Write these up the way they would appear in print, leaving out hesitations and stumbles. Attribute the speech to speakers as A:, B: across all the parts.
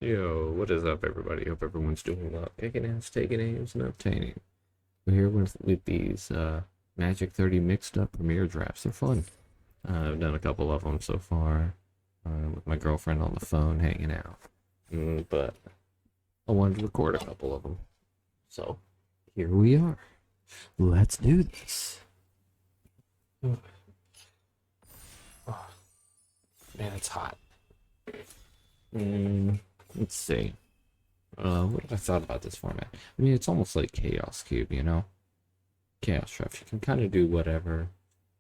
A: Yo, what is up, everybody? Hope everyone's doing well. Kicking ass, taking aims, and obtaining. We're here with these Magic 30 mixed up premiere drafts. They're fun. I've done a couple of them so far with my girlfriend on the phone hanging out. But I wanted to record a couple of them. So here we are. Let's do this. Oh, man, it's hot. Let's see. What have I thought about this format? I mean, it's almost like Chaos Cube, you know? Chaos Draft. You can kind of do whatever.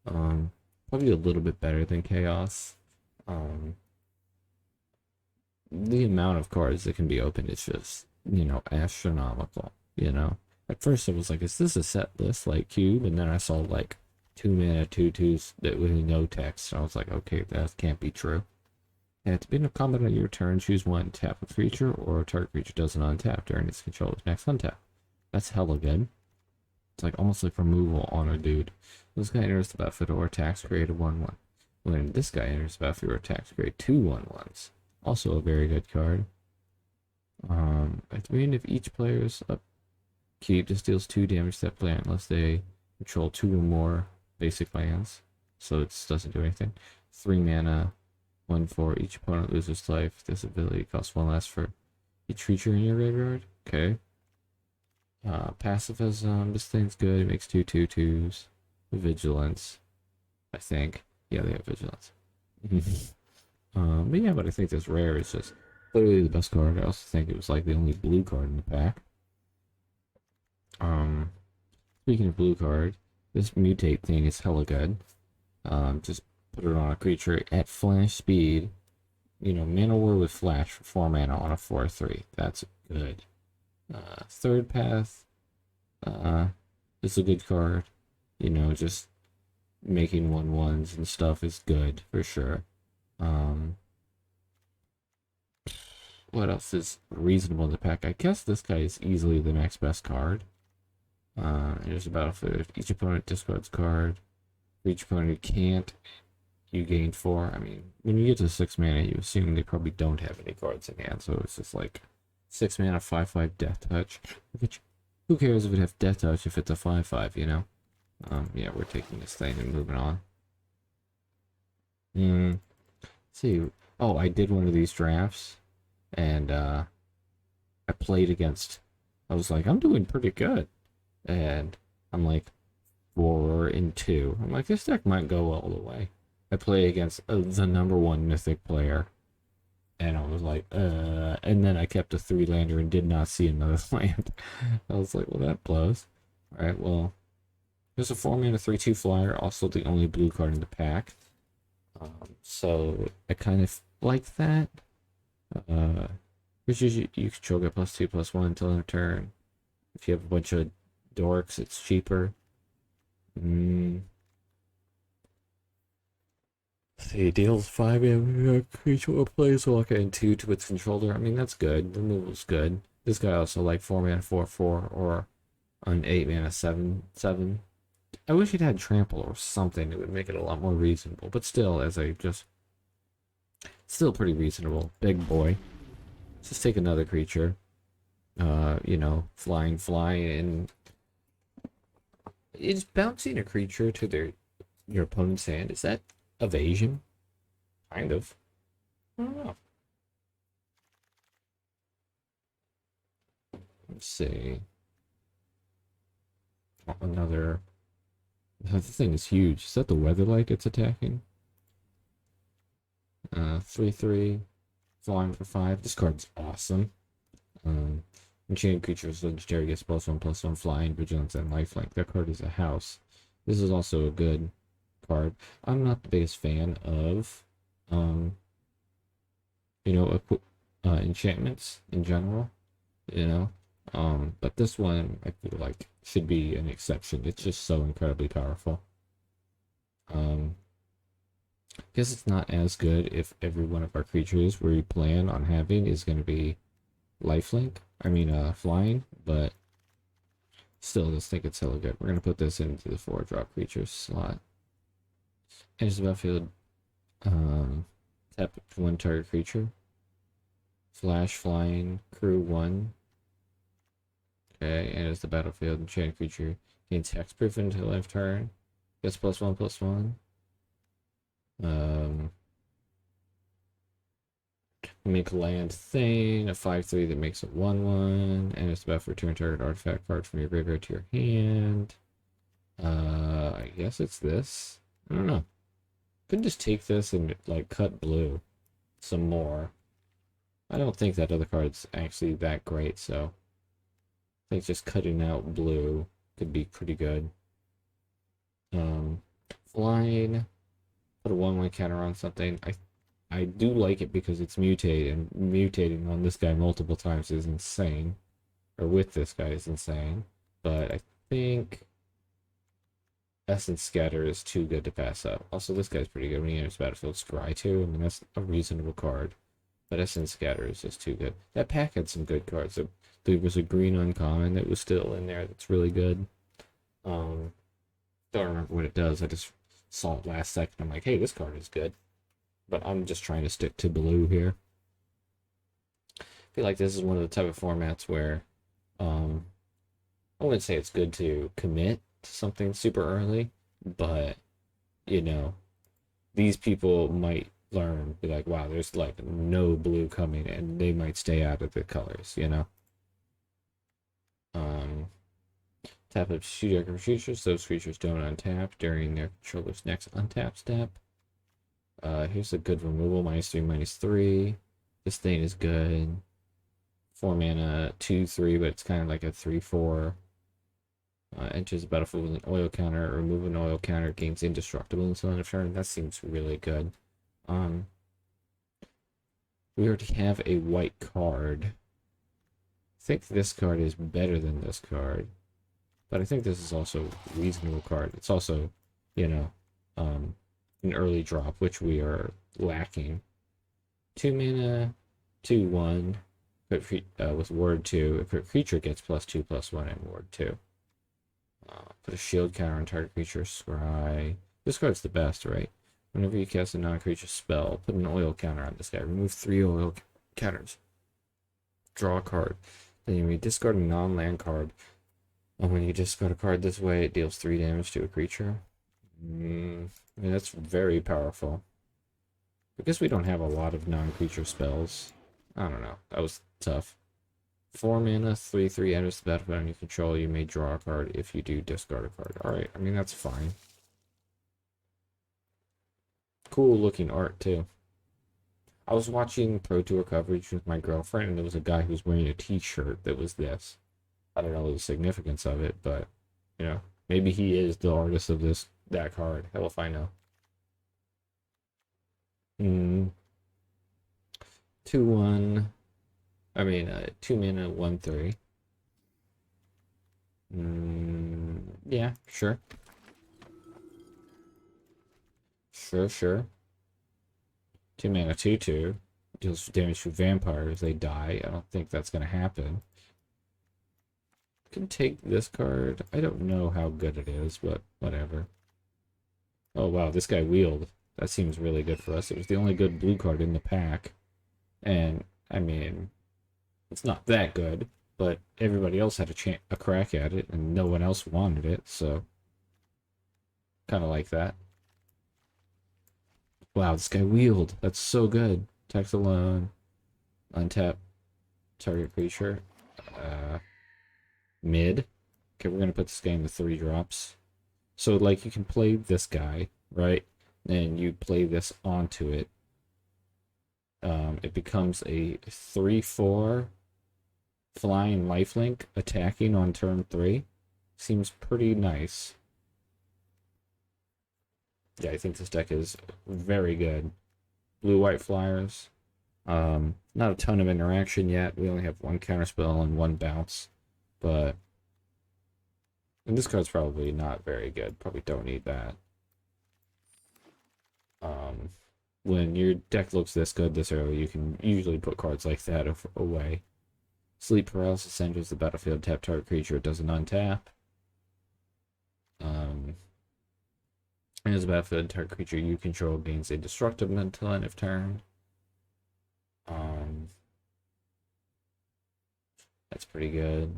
A: Probably a little bit better than Chaos. The amount of cards that can be opened is just, astronomical, At first I was like, is this a set list like Cube? And then I saw like 2 mana 2/2s that with no text. And I was like, okay, that can't be true. At the beginning of combat on your turn, choose one, tap a creature, or a target creature doesn't untap during its controller's next untap. That's hella good. It's like almost like removal on a dude. This guy enters the battlefield or attacks, create a 1/1. When this guy enters the battlefield or attacks, create 2/1/1s. Also a very good card. At the beginning of each player's upkeep, this deals 2 damage to that player unless they control 2 or more basic lands. So it doesn't do anything. 3 mana. 1 for each opponent loses life. This ability costs 1 less for each creature in your graveyard. Okay. Pacifism. This thing's good. It makes 2/2/2s. Vigilance. I think. Yeah, they have vigilance. But I think this rare is just literally the best card. I also think it was like the only blue card in the pack. Speaking of blue card, this mutate thing is hella good. Just put it on a creature at flash speed. Mana War with flash for 4 mana on a 4/3. That's good. Third Path is a good card. Just making 1/1s and stuff is good for sure. What else is reasonable in the pack? I guess this guy is easily the next best card. Here's a battlefield. Each opponent discards card. For each opponent who can't, you gain 4. I mean, when you get to 6 mana, you assume they probably don't have any cards in hand, so it's just like 6 mana, 5/5 Death Touch. Who cares if it has Death Touch if it's a 5/5, Yeah, we're taking this thing and moving on. Let's see. Oh, I did one of these drafts, and I played against. I was like, I'm doing pretty good, and I'm like 4-2. I'm like, this deck might go all the way. I play against the #1 mythic player, and I was like, and then I kept a 3-lander and did not see another land. I was like, well, that blows. Alright, well, there's a 4 mana 3/2 flyer, also the only blue card in the pack. So I kind of like that. Which is you control get +2/+1 until end of turn. If you have a bunch of dorks, it's cheaper. See, deals 5 damage creature or planeswalker and 2 to its controller. I mean, that's good. The removal's good. This guy also like 4 mana 4/4 or an 8 mana 7/7. I wish it had trample or something. It would make it a lot more reasonable. But still, still pretty reasonable. Big boy. Let's just take another creature. Fly, and it's bouncing a creature to your opponent's hand. Is that evasion? Kind of. I don't know. Let's see. Oh, another. This thing is huge. Is that the Weatherlight it's attacking? 3/3. Flying for 5. This card's awesome. Enchanted creatures legendary gets +1/+1 flying, vigilance, and lifelink. That card is a house. This is also a good card. I'm not the biggest fan of enchantments in general, but this one I feel like should be an exception. It's just so incredibly powerful. I guess it's not as good if every one of our creatures we plan on having is going to be lifelink. Flying, but still, I just think it's hella good. We're going to put this into the 4-drop creature slot. Enters the battlefield, tap 1 target creature. Flash flying crew 1. Okay, and as the battlefield enchanted creature gains hexproof until end of turn. Gets +1/+1. Make land thing, a 5/3 that makes it 1/1, and it's about to return target artifact card from your graveyard to your hand. I guess it's this. I don't know. Could just take this and like cut blue some more. I don't think that other card's actually that great, so I think just cutting out blue could be pretty good. Flying, put a 1/1 counter on something. I do like it because it's mutated, and mutating on this guy multiple times is insane. Or with this guy is insane. But I think Essence Scatter is too good to pass up. Also, this guy's pretty good when he enters battlefield. Scry too. I mean, that's a reasonable card. But Essence Scatter is just too good. That pack had some good cards. There was a green uncommon that was still in there that's really good. Don't remember what it does. I just saw it last second. I'm like, hey, this card is good. But I'm just trying to stick to blue here. I feel like this is one of the type of formats where I wouldn't say it's good to commit to something super early, but you know, these people might learn, be like, wow, there's like no blue coming, and they might stay out of the colors, you know. Tap up shoot creatures. Those creatures don't untap during their controller's next untap step. Here's a good removal, -3/-3. This thing is good. 4 mana, 2/3, but it's kind of like a 3/4. Enters the battlefield with an oil counter. Remove an oil counter, gains indestructible until end of turn. That seems really good. We already have a white card. I think this card is better than this card. But I think this is also a reasonable card. It's also, you know, an early drop, which we are lacking. 2 mana, 2/1. With ward 2, if a creature gets +2/+1 and ward 2. Put a shield counter on target creature, scry. This card's the best, right? Whenever you cast a non-creature spell, put an oil counter on this guy. Remove 3 oil counters. Draw a card. Then you may discard a non-land card. And when you discard a card this way, it deals 3 damage to a creature. I mean, that's very powerful. Because we don't have a lot of non-creature spells. I don't know. That was tough. 4 mana, 3/3 enters the battlefield under your control. You may draw a card if you do discard a card. Alright, I mean, that's fine. Cool looking art, too. I was watching Pro Tour coverage with my girlfriend, and there was a guy who was wearing a t-shirt that was this. I don't know the significance of it, but, you know, maybe he is the artist of that card. Hell if I know. 2/1. I mean, 2 mana, 1/3. Yeah, sure. Sure. 2 mana, 2/2. Deals damage to vampires. They die. I don't think that's going to happen. Can take this card. I don't know how good it is, but whatever. Oh, wow, this guy wheeled. That seems really good for us. It was the only good blue card in the pack. And, I mean, it's not that good, but everybody else had a crack at it, and no one else wanted it, so kind of like that. Wow, this guy wheeled. That's so good. Tax alone. Untap target creature. Mid. Okay, we're gonna put this guy in the 3 drops. So, like, you can play this guy, right? And you play this onto it. It becomes a 3/4 flying lifelink attacking on turn 3. Seems pretty nice. Yeah, I think this deck is very good. Blue-white flyers. Not a ton of interaction yet. We only have 1 counterspell and 1 bounce. But and this card's probably not very good. Probably don't need that. When your deck looks this good this early, you can usually put cards like that away. Sleep Paralysis enters the battlefield. Tap target creature. It doesn't untap. As a battlefield, target creature you control gains indestructible until end of turn. That's pretty good.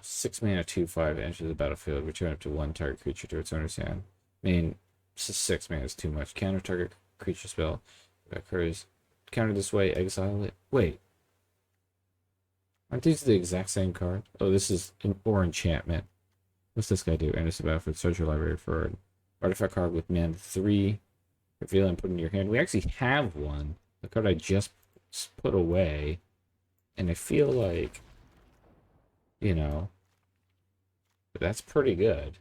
A: 6 mana, 2/5, enters the battlefield, return up to one target creature to its owner's hand. I mean, 6 mana is too much. Counter target creature spell occurs. Counter this way, exile it. Wait. Aren't these the exact same card? Oh, this is an or enchantment. What's this guy do? Enters the battlefield, search your library for an artifact card with mana 3. Reveal and put in your hand. We actually have one. The card I just put away. And I feel like, you know, that's pretty good.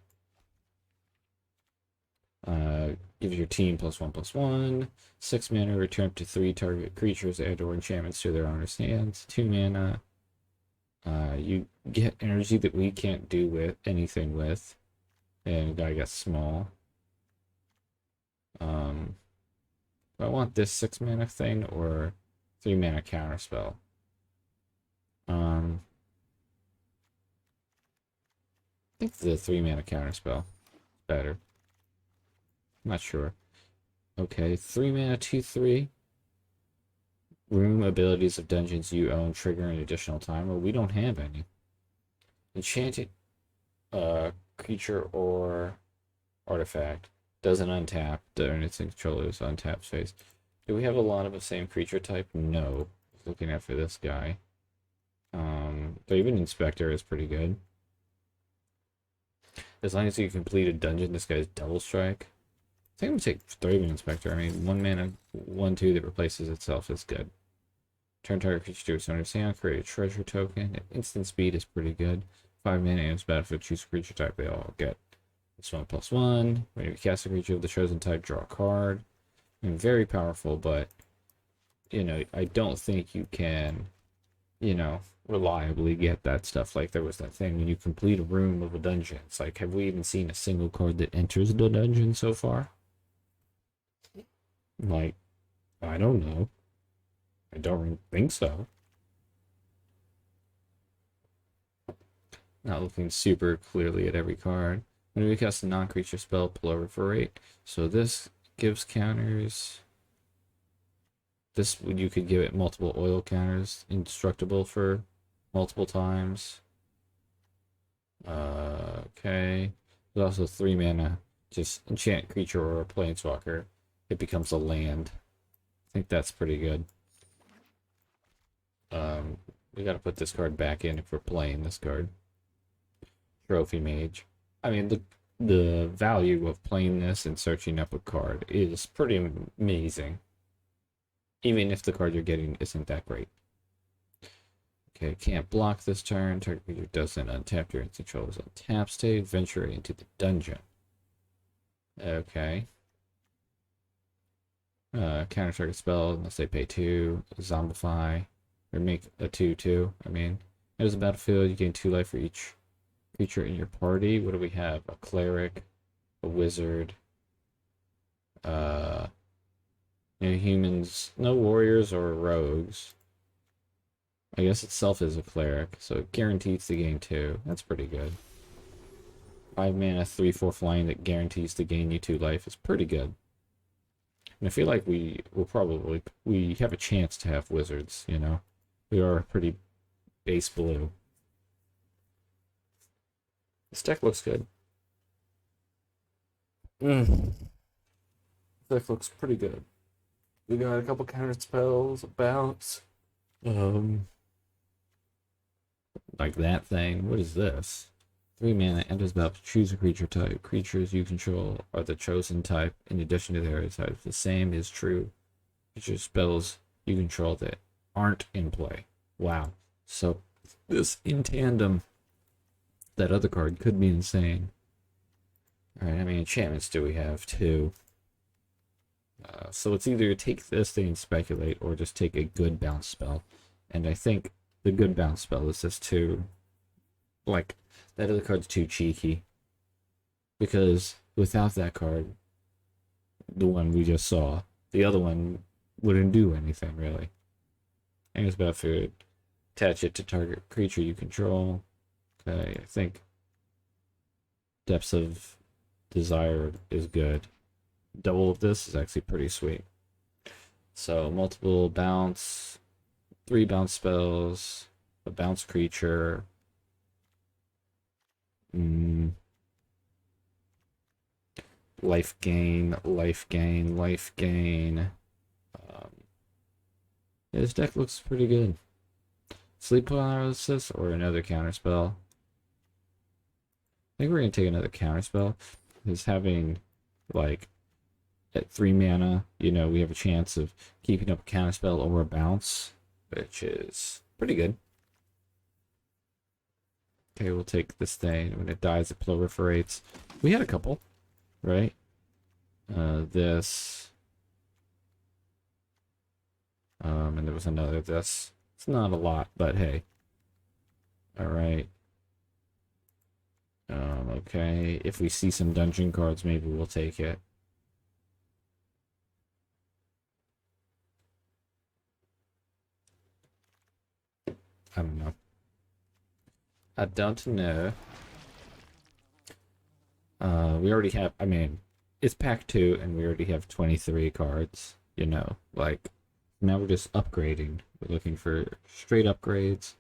A: Gives your team +1/+1. 6 mana, return up to 3 target creatures and or enchantments to their owner's hands. 2 mana. You get energy that we can't do with anything with. And guy gets small. Do I want this 6 mana thing or 3 mana counter spell? I think the 3 mana counter spell is better. I'm not sure. Okay, 3 mana, 2/3. Room abilities of dungeons you own trigger an additional time. Well, we don't have any. Enchanted creature or artifact doesn't untap during its controller's untap phase. Do we have a lot of the same creature type? No. Looking at for this guy. But even Inspector is pretty good. As long as you complete a dungeon, this guy's double strike. I think I'm gonna take Thraven Inspector. I mean, 1 mana, 1/2 that replaces itself is good. Turn target creature to its owner's hand, create a treasure token. Instant speed is pretty good. 5 mana and battlefield, choose a creature type. They all get this 1/1. When you cast a creature of the chosen type, draw a card. I mean, very powerful, but you know, I don't think you can, you know, reliably get that stuff. Like there was that thing when you complete a room of a dungeon. It's like, have we even seen a single card that enters the dungeon so far? Like, I don't know. I don't think so. Not looking super clearly at every card. When we cast a non-creature spell, proliferate. So this gives counters. This, you could give it multiple oil counters, indestructible for multiple times. Okay. There's also 3 mana. Just enchant creature or a planeswalker. It becomes a land. I think that's pretty good. We gotta put this card back in if we're playing this card. Trophy Mage. I mean, the value of playing this and searching up a card is pretty amazing. Even if the card you're getting isn't that great. Okay, can't block this turn. Target creature doesn't untap during its controller's untap state. Venture into the dungeon. Okay. Counter target spell unless they pay 2. Zombify. Or make a 2/2. I mean, as a battlefield, you gain 2 life for each creature in your party. What do we have? A cleric, a wizard, no humans, no warriors or rogues. I guess itself is a cleric, so it guarantees to gain 2. That's pretty good. 5 mana, 3/4 flying that guarantees to gain you 2 life is pretty good. And I feel like we have a chance to have wizards, you know? We are pretty base blue. This deck looks good. This deck looks pretty good. We got a couple counter spells, a bounce. Like that thing. What is this? 3 mana, enters battle. Choose a creature type. Creatures you control are the chosen type in addition to their types. The same is true. Creature spells you control that aren't in play. Wow. So this in tandem, that other card could be insane. Alright, how many enchantments do we have? 2. So it's either take this thing and speculate or just take a good bounce spell. And I think the good bounce spell is just too, like, that other card's too cheeky. Because without that card, the one we just saw, the other one wouldn't do anything really. And it's about to attach it to target creature you control. Okay, I think Depths of Desire is good. Double of this is actually pretty sweet. So multiple bounce, 3 bounce spells, a bounce creature. Mm, life gain, life gain, life gain. Yeah, this deck looks pretty good. Sleep paralysis or another counterspell. I think we're gonna take another counterspell. Because having like at 3 mana, you know, we have a chance of keeping up a counterspell or a bounce, which is pretty good. Okay, we'll take this thing. When it dies, it proliferates. We had a couple, right? This. And there was another this. It's not a lot, but hey. Alright. Okay. If we see some dungeon cards, maybe we'll take it. I don't know. I don't know. We already have, I mean, it's pack 2 and we already have 23 cards, you know, like, now we're just upgrading. We're looking for straight upgrades.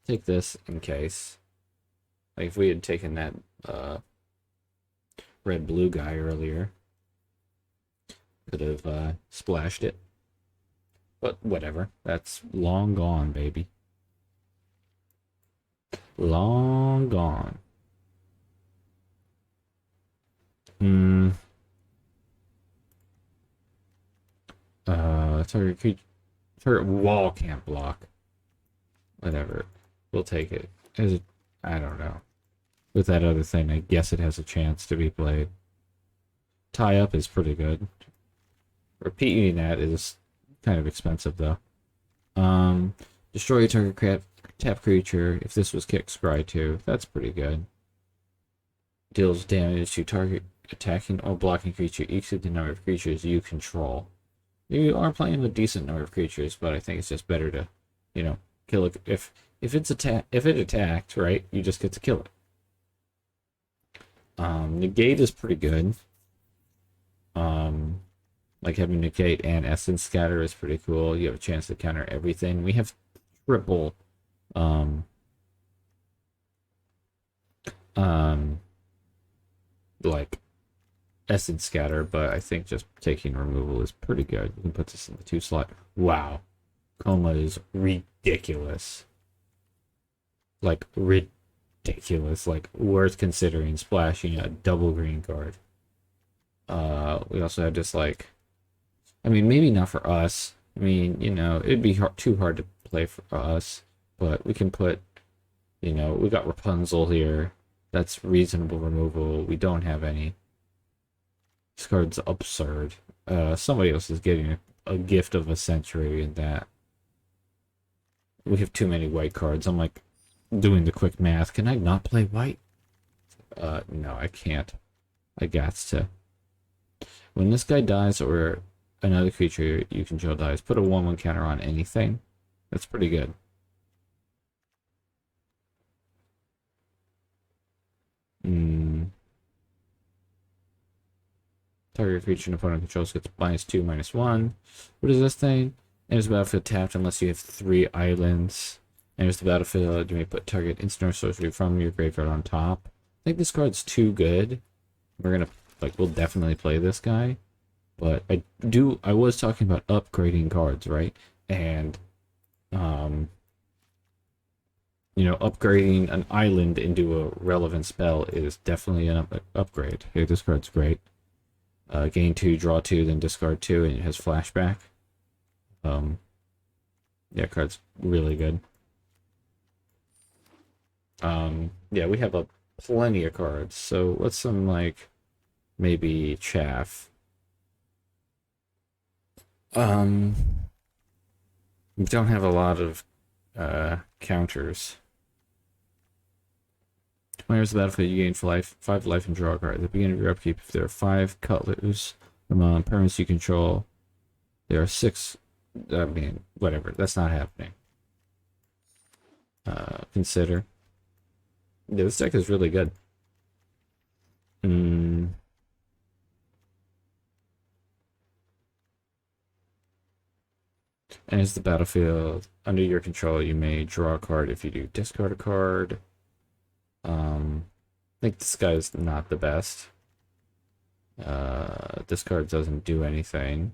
A: Take this in case. Like if we had taken that red-blue guy earlier, could have splashed it. But whatever. That's long gone, baby. Long gone. Target wall can't block. Whatever. We'll take it. I don't know. With that other thing, I guess it has a chance to be played. Tie up is pretty good. Repeating that is kind of expensive though. Destroy a target tap creature. If this was kick, scry 2. That's pretty good. Deals damage to target attacking or blocking creature equal to the number of creatures you control. You are playing a decent number of creatures, but I think it's just better to, you know, kill it. If it attacked, right, you just get to kill it. Negate is pretty good. Like having negate and essence scatter is pretty cool. You have a chance to counter everything. We have triple like essence scatter, but I think just taking removal is pretty good. We can put this in the 2 slot. Wow. Coma is ridiculous. Like ridiculous. Like worth considering splashing a double green card. We also have just like, I mean, maybe not for us. I mean, you know, it'd be too hard to play for us, but we can put, you know, we got Rapunzel here. That's reasonable removal. We don't have any. This card's absurd. Somebody else is getting a gift of a century in that. We have too many white cards. I'm like doing the quick math. Can I not play white? No, I can't. I got to. When this guy dies or another creature you control dies, put a 1/1 counter on anything. That's pretty good. Target creature an opponent controls gets -2, -1. What is this thing? Enters the battlefield tapped unless you have 3 islands. Enters the battlefield, you may put target instant or sorcery from your graveyard on top. I think this card's too good. We're gonna, like, we'll definitely play this guy. But I was talking about upgrading cards, right? And, you know, upgrading an island into a relevant spell is definitely an upgrade. Hey, this card's great. Gain 2, draw 2, then discard 2, and it has flashback. Yeah, card's really good. Yeah, we have plenty of cards. So what's some, like, maybe chaff? We don't have a lot of counters. Players of the battlefield, you gain 5 life and draw a card. At the beginning of your upkeep, if there are 5 cutlers among permanents you control, there are 6. I mean, whatever. That's not happening. Consider. Yeah, this deck is really good. Enters the battlefield. Under your control, you may draw a card. If you do, discard a card. I think this guy's not the best. This card doesn't do anything.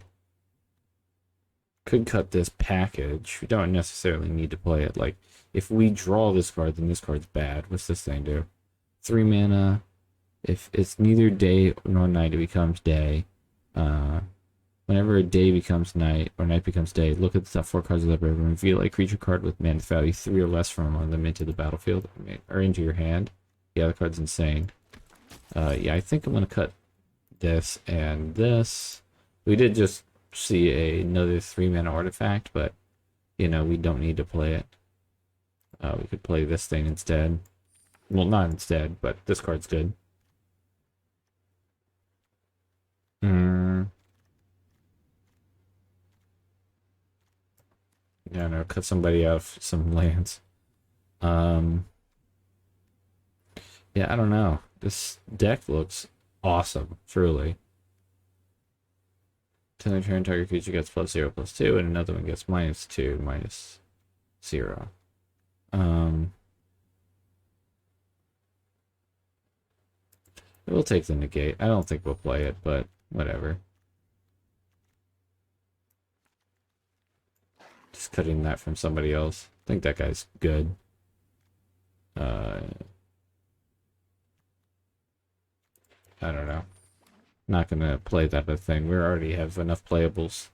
A: Could cut this package. We don't necessarily need to play it. Like, if we draw this card, then this card's bad. What's this thing do? 3 mana. If it's neither day nor night, it becomes day. Whenever a day becomes night, or night becomes day, look at the top 4 cards of the river and reveal a creature card with mana value 3 or less from among them into the battlefield, or into your hand. Yeah, the card's insane. Yeah, I think I'm going to cut this and this. We did just see another 3 mana artifact, but, you know, we don't need to play it. We could play this thing instead. Well, not instead, but this card's good. Yeah, no, cut somebody out of some lands. Yeah, I don't know. This deck looks awesome, truly. Turn turn, target creature gets +0/+2, and another one gets -2/-0. We'll take the negate. I don't think we'll play it, but whatever. Just cutting that from somebody else. I think that guy's good. I don't know. Not gonna play that other thing. We already have enough playables.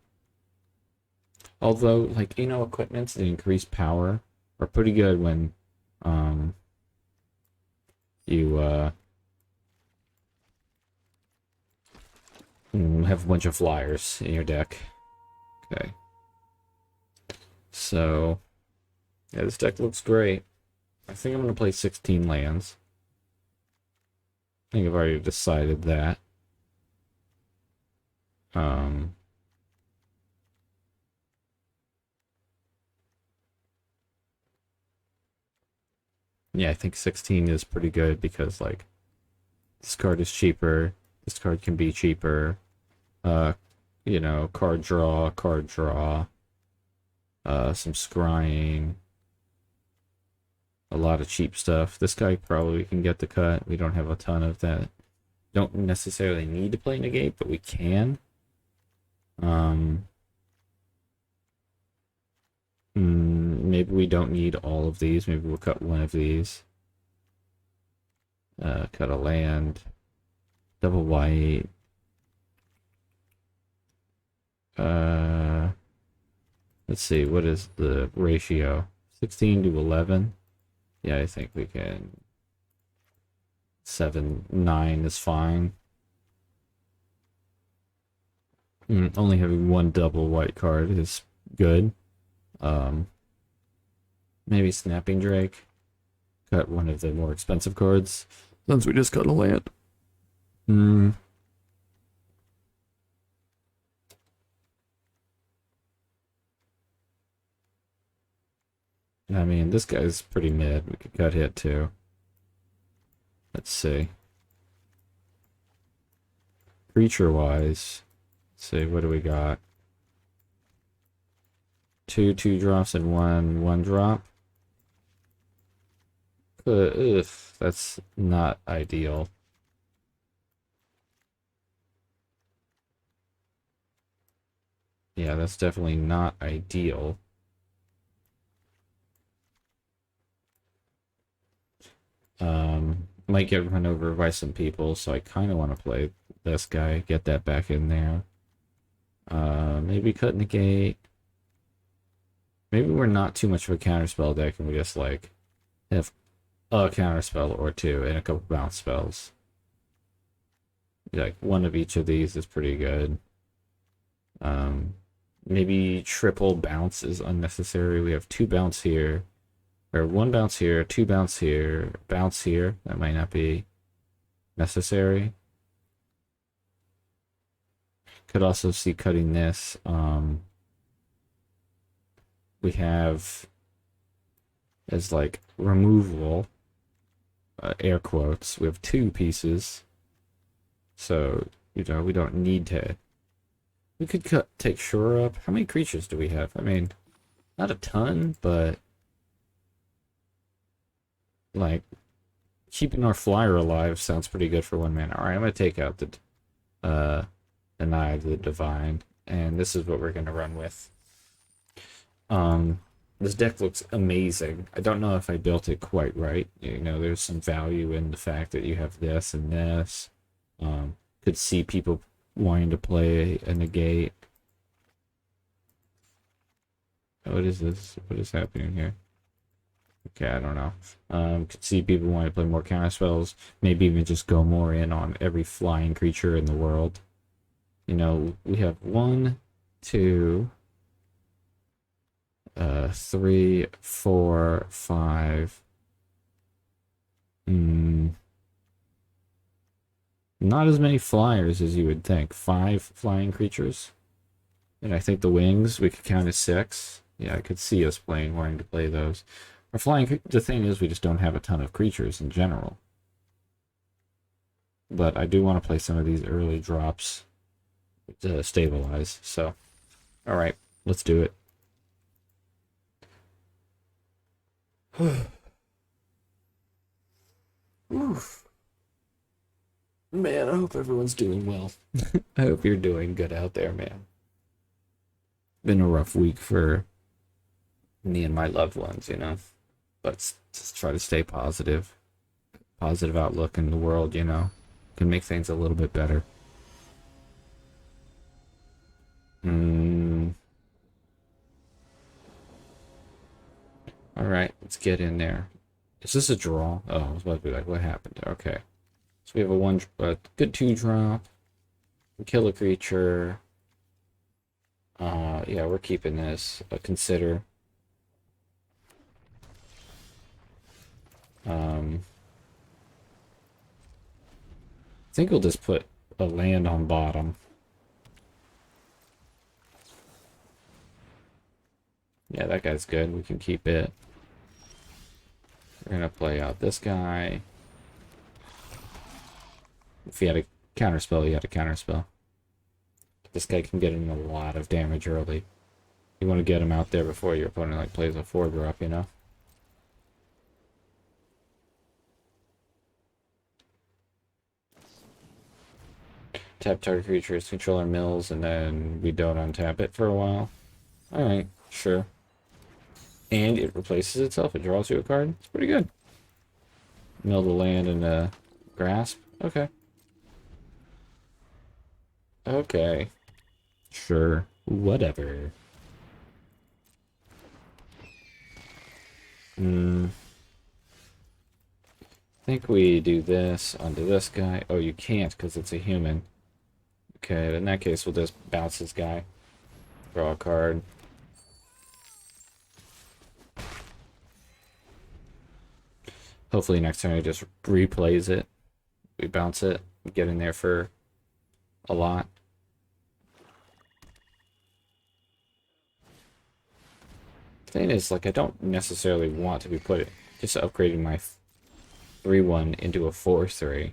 A: Although, like, you know, equipments that increase power are pretty good when you have a bunch of flyers in your deck. Okay. So, yeah, this deck looks great. I think I'm going to play 16 lands. I think I've already decided that. Yeah, I think 16 is pretty good because, like, this card is cheaper. This card can be cheaper. You know, card draw, some scrying. A lot of cheap stuff. This guy probably can get the cut. We don't have a ton of that. Don't necessarily need to play negate, but we can. Maybe we don't need all of these. Maybe we'll cut one of these. Cut a land. Double white. Let's see, what is the ratio? 16 to 11. Yeah, I think we can. 7/9 is fine. Only having one double white card is good. Maybe Snapping Drake. Cut one of the more expensive cards. Since we just got a land. I mean, this guy's pretty mid. We could cut hit too. Let's see. Creature-wise, let's see, what do we got? 2 2-drops and 1 1-drop. Ugh, that's not ideal. Yeah, that's definitely not ideal. Might get run over by some people, so I kind of want to play this guy, get that back in there. Maybe cut negate. Maybe we're not too much of a counterspell deck, and we just, like, have a counterspell or two and a couple bounce spells. Like, one of each of these is pretty good. Maybe triple bounce is unnecessary. We have 2 bounce here. Or 1 bounce here, 2 bounce here, bounce here. That might not be necessary. Could also see cutting this. We have as like removal, air quotes. We have 2 pieces. So, you know, we don't need to We could take Shore up. How many creatures do we have? I mean, not a ton, but like keeping our flyer alive sounds pretty good for 1 mana. All right, I'm gonna take out the Deny the Divine, and this is what we're gonna run with. This deck looks amazing. I don't know if I built it quite right. You know, there's some value in the fact that you have this and this. Could see people wanting to play a negate. What is this? What is happening here? Okay, I don't know. Could see people wanting to play more counter spells. Maybe even just go more in on every flying creature in the world. You know, we have 1, 2, 3, 4, 5. Not as many flyers as you would think. 5 flying creatures. And I think the wings, we could count as 6. Yeah, I could see us wanting to play those. Our flying, the thing is, we just don't have a ton of creatures in general. But I do want to play some of these early drops to stabilize. So, alright, let's do it. Oof. Man, I hope everyone's doing well. I hope you're doing good out there, man. Been a rough week for me and my loved ones, you know. But just try to stay positive. Positive outlook in the world, you know. Can make things a little bit better. Alright, let's get in there. Is this a draw? Oh, I was about to be like, what happened? Okay. So we have a good 2-drop. Kill a creature. Yeah, we're keeping this. Consider. I think we'll just put a land on bottom. Yeah, that guy's good. We can keep it. We're gonna play out this guy. If he had a counterspell, he had a counterspell. This guy can get in a lot of damage early. You want to get him out there before your opponent like plays a 4-drop, you know? Tap target creatures, controller mills, and then we don't untap it for a while. Alright, sure. And it replaces itself, it draws you a card. It's pretty good. Mill the land and grasp. Okay. Okay. Sure. Whatever. I think we do this onto this guy. Oh, you can't because it's a human. Okay, in that case, we'll just bounce this guy. Draw a card. Hopefully next time he just replays it. We bounce it. Get in there for a lot. Thing is, like, I don't necessarily want to be just upgrading my 3/1 into a 4/3.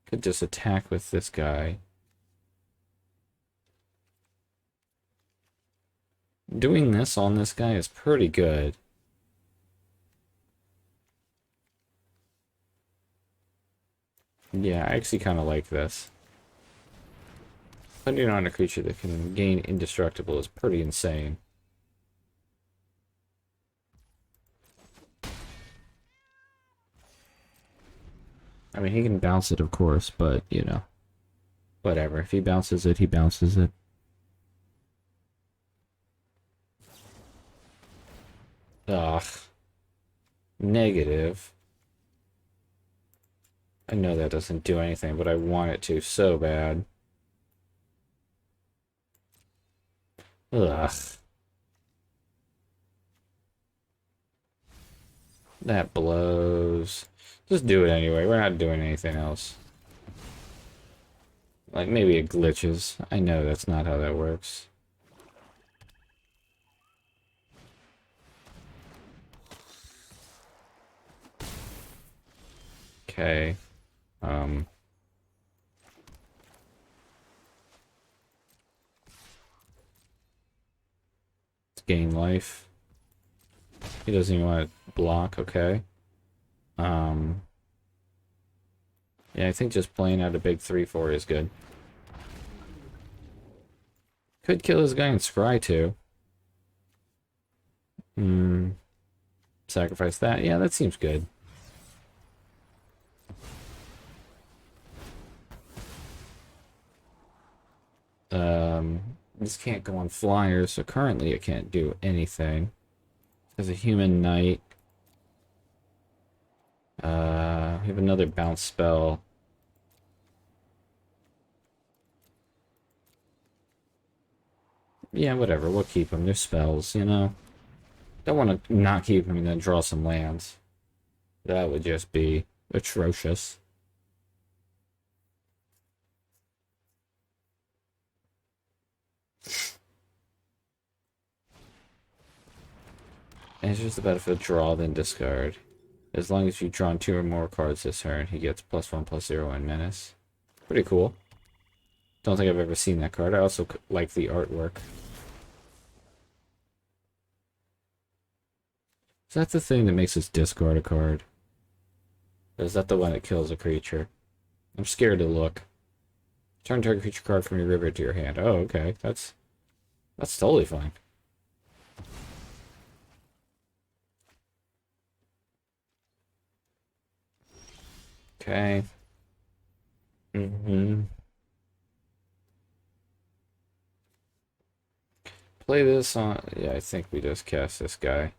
A: Could just attack with this guy. Doing this on this guy is pretty good. Yeah, I actually kind of like this. Putting it on a creature that can gain indestructible is pretty insane. I mean, he can bounce it, of course, but, you know, whatever. If he bounces it, he bounces it. Ugh. Negative. I know that doesn't do anything, but I want it to so bad. Ugh. That blows. Just do it anyway. We're not doing anything else. Like, maybe it glitches. I know that's not how that works. Okay. Let's gain life. He doesn't even want to block, okay. Yeah, I think just playing out a big 3-4 is good. Could kill this guy and scry too. Sacrifice that. Yeah, that seems good. This can't go on flyers, so currently it can't do anything. There's a human knight. We have another bounce spell. Yeah, whatever. We'll keep them. They're spells, you know? Don't want to not keep them and then draw some lands. That would just be atrocious. And it's just a benefit draw then discard. As long as you've drawn 2 or more cards this turn, he gets +1/+0 and menace. Pretty cool. Don't think I've ever seen that card. I also like the artwork. Is that the thing that makes us discard a card? Or is that the one that kills a creature? I'm scared to look. Turn target creature card from your river to your hand. Oh, okay. That's totally fine. Okay. Play this on... Yeah, I think we just cast this guy.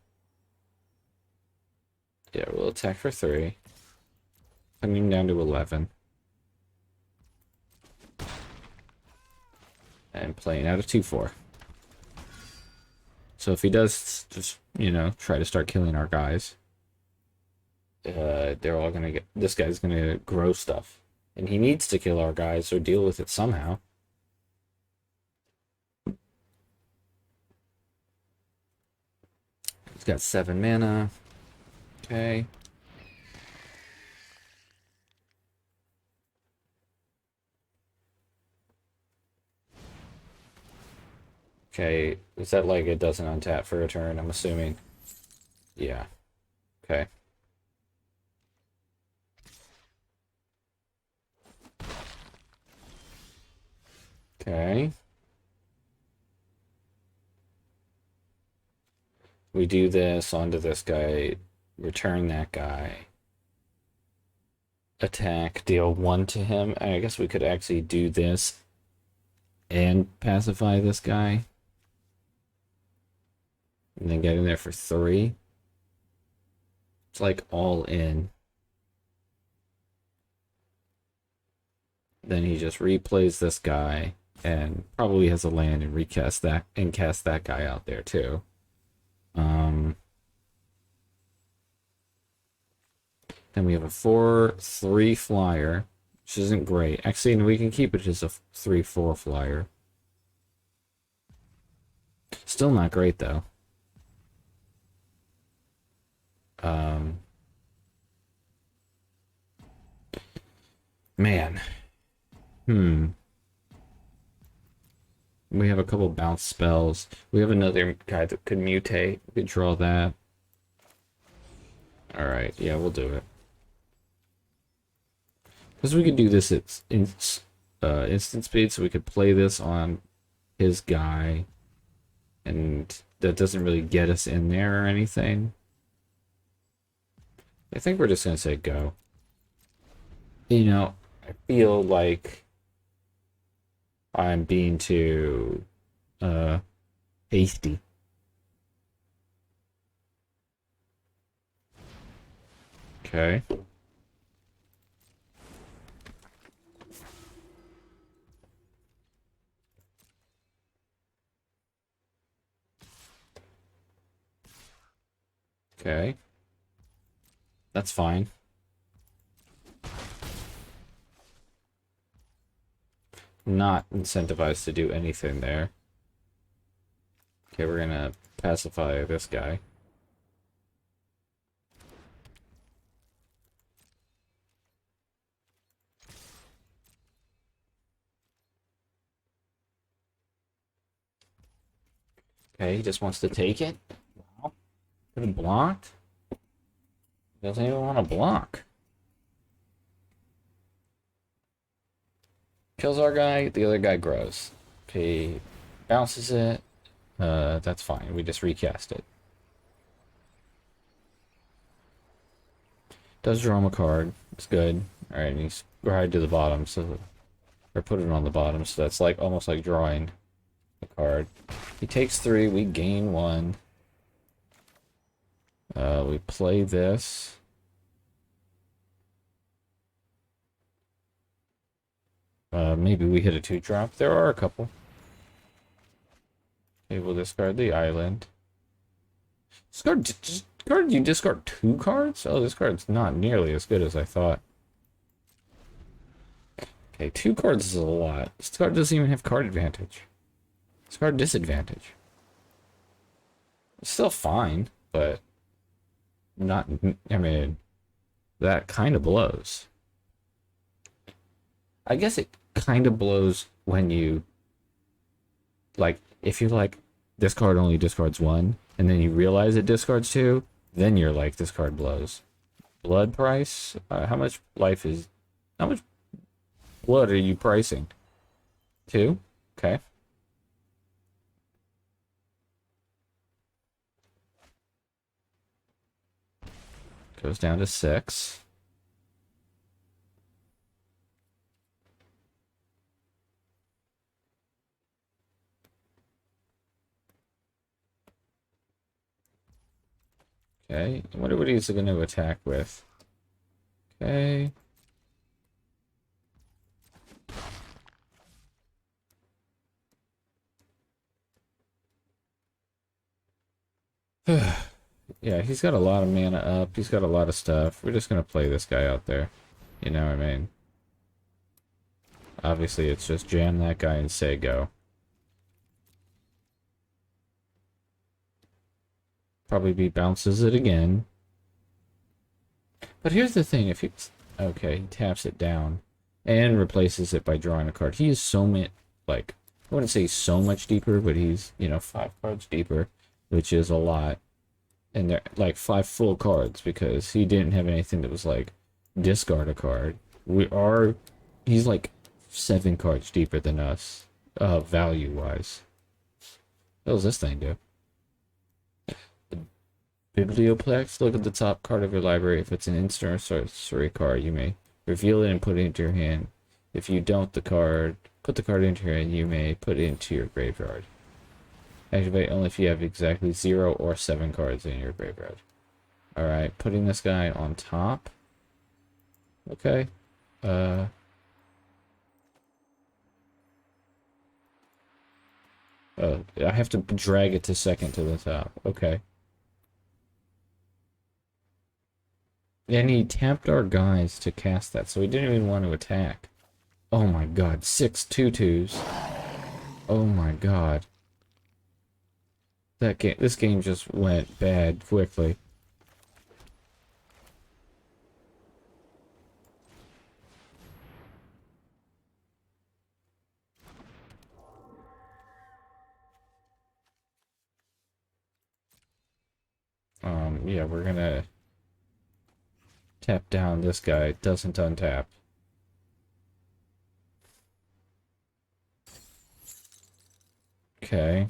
A: Yeah, we'll attack for 3. Putting him down to 11. And playing out a 2-4. So if he does just, you know, try to start killing our guys, they're all gonna get... This guy's gonna grow stuff. And he needs to kill our guys or deal with it somehow. He's got 7 mana. Okay. Okay, is that like it doesn't untap for a turn, I'm assuming? Yeah. Okay. Okay. We do this onto this guy, return that guy, attack, deal 1 to him. I guess we could actually do this and pacify this guy. And then get in there for 3. It's like all in. Then he just replays this guy and probably has a land and recast that and cast that guy out there too. Then we have a 4/3 flyer, which isn't great. Actually, we can keep it as a 3/4 flyer. Still not great though. Man. We have a couple bounce spells. We have another guy that could mutate. We could draw that. Alright, yeah, we'll do it. Because we could do this at instant speed, so we could play this on his guy. And that doesn't really get us in there or anything. I think we're just going to say go. You know, I feel like I'm being too hasty. Okay. Okay. That's fine. Not incentivized to do anything there. Okay, we're gonna pacify this guy. Okay, he just wants to take it. Wow. Could have blocked. Doesn't even want to block. Kills our guy, the other guy grows. Okay, bounces it. That's fine. We just recast it. Does draw him a card. It's good. Alright, and he's right to the bottom, so or put it on the bottom, so that's like almost like drawing a card. He takes 3, we gain 1. We play this. Maybe we hit a 2-drop. There are a couple. Okay, we'll discard the island. Discard, you discard 2 cards? Oh, this card's not nearly as good as I thought. Okay, 2 cards is a lot. This card doesn't even have card advantage. This card disadvantage. It's still fine, but not, I mean, that kind of blows. I guess it kind of blows when you, like, if you like, this card only discards 1, and then you realize it discards 2, then you're like, this card blows. Blood price? How much blood are you pricing? 2? Okay. Goes down to 6. Okay, I wonder what he's going to attack with. Okay. Yeah, he's got a lot of mana up. He's got a lot of stuff. We're just going to play this guy out there. You know what I mean? Obviously, it's just jam that guy and say go. Probably be bounces it again. But here's the thing, if he's... Okay, he taps it down. And replaces it by drawing a card. He is so much, like... I wouldn't say so much deeper, but he's, you know, 5 cards deeper. Which is a lot. And they're, like, 5 full cards. Because he didn't have anything that was, like, discard a card. He's, like, 7 cards deeper than us. Value-wise. What does this thing do? Biblioplex, look at the top card of your library. If it's an instant or sorcery card, you may reveal it and put it into your hand. If you don't, put the card into your hand, you may put it into your graveyard. Activate only if you have exactly 0 or 7 cards in your graveyard. Alright, putting this guy on top. Okay. Oh, I have to drag it to second to the top. Okay. And he tapped our guys to cast that, so he didn't even want to attack. Oh my god, 6 2/2s. Oh my god. This game just went bad quickly. Yeah, we're gonna tap down this guy. Doesn't untap. Okay.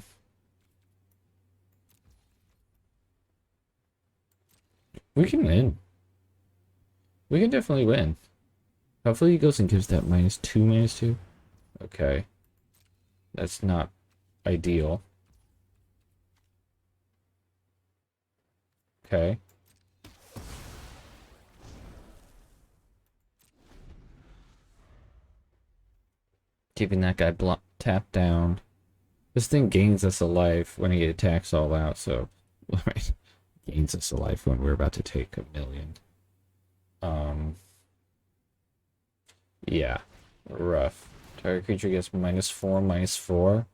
A: We can win. We can definitely win. Hopefully he goes and gives that -2/-2. Okay. That's not ideal. Okay. Keeping that guy tapped down. This thing gains us a life when he attacks all out, so... Right. Gains us a life when we're about to take 1,000,000. Yeah. Rough. Target creature gets -4/-4.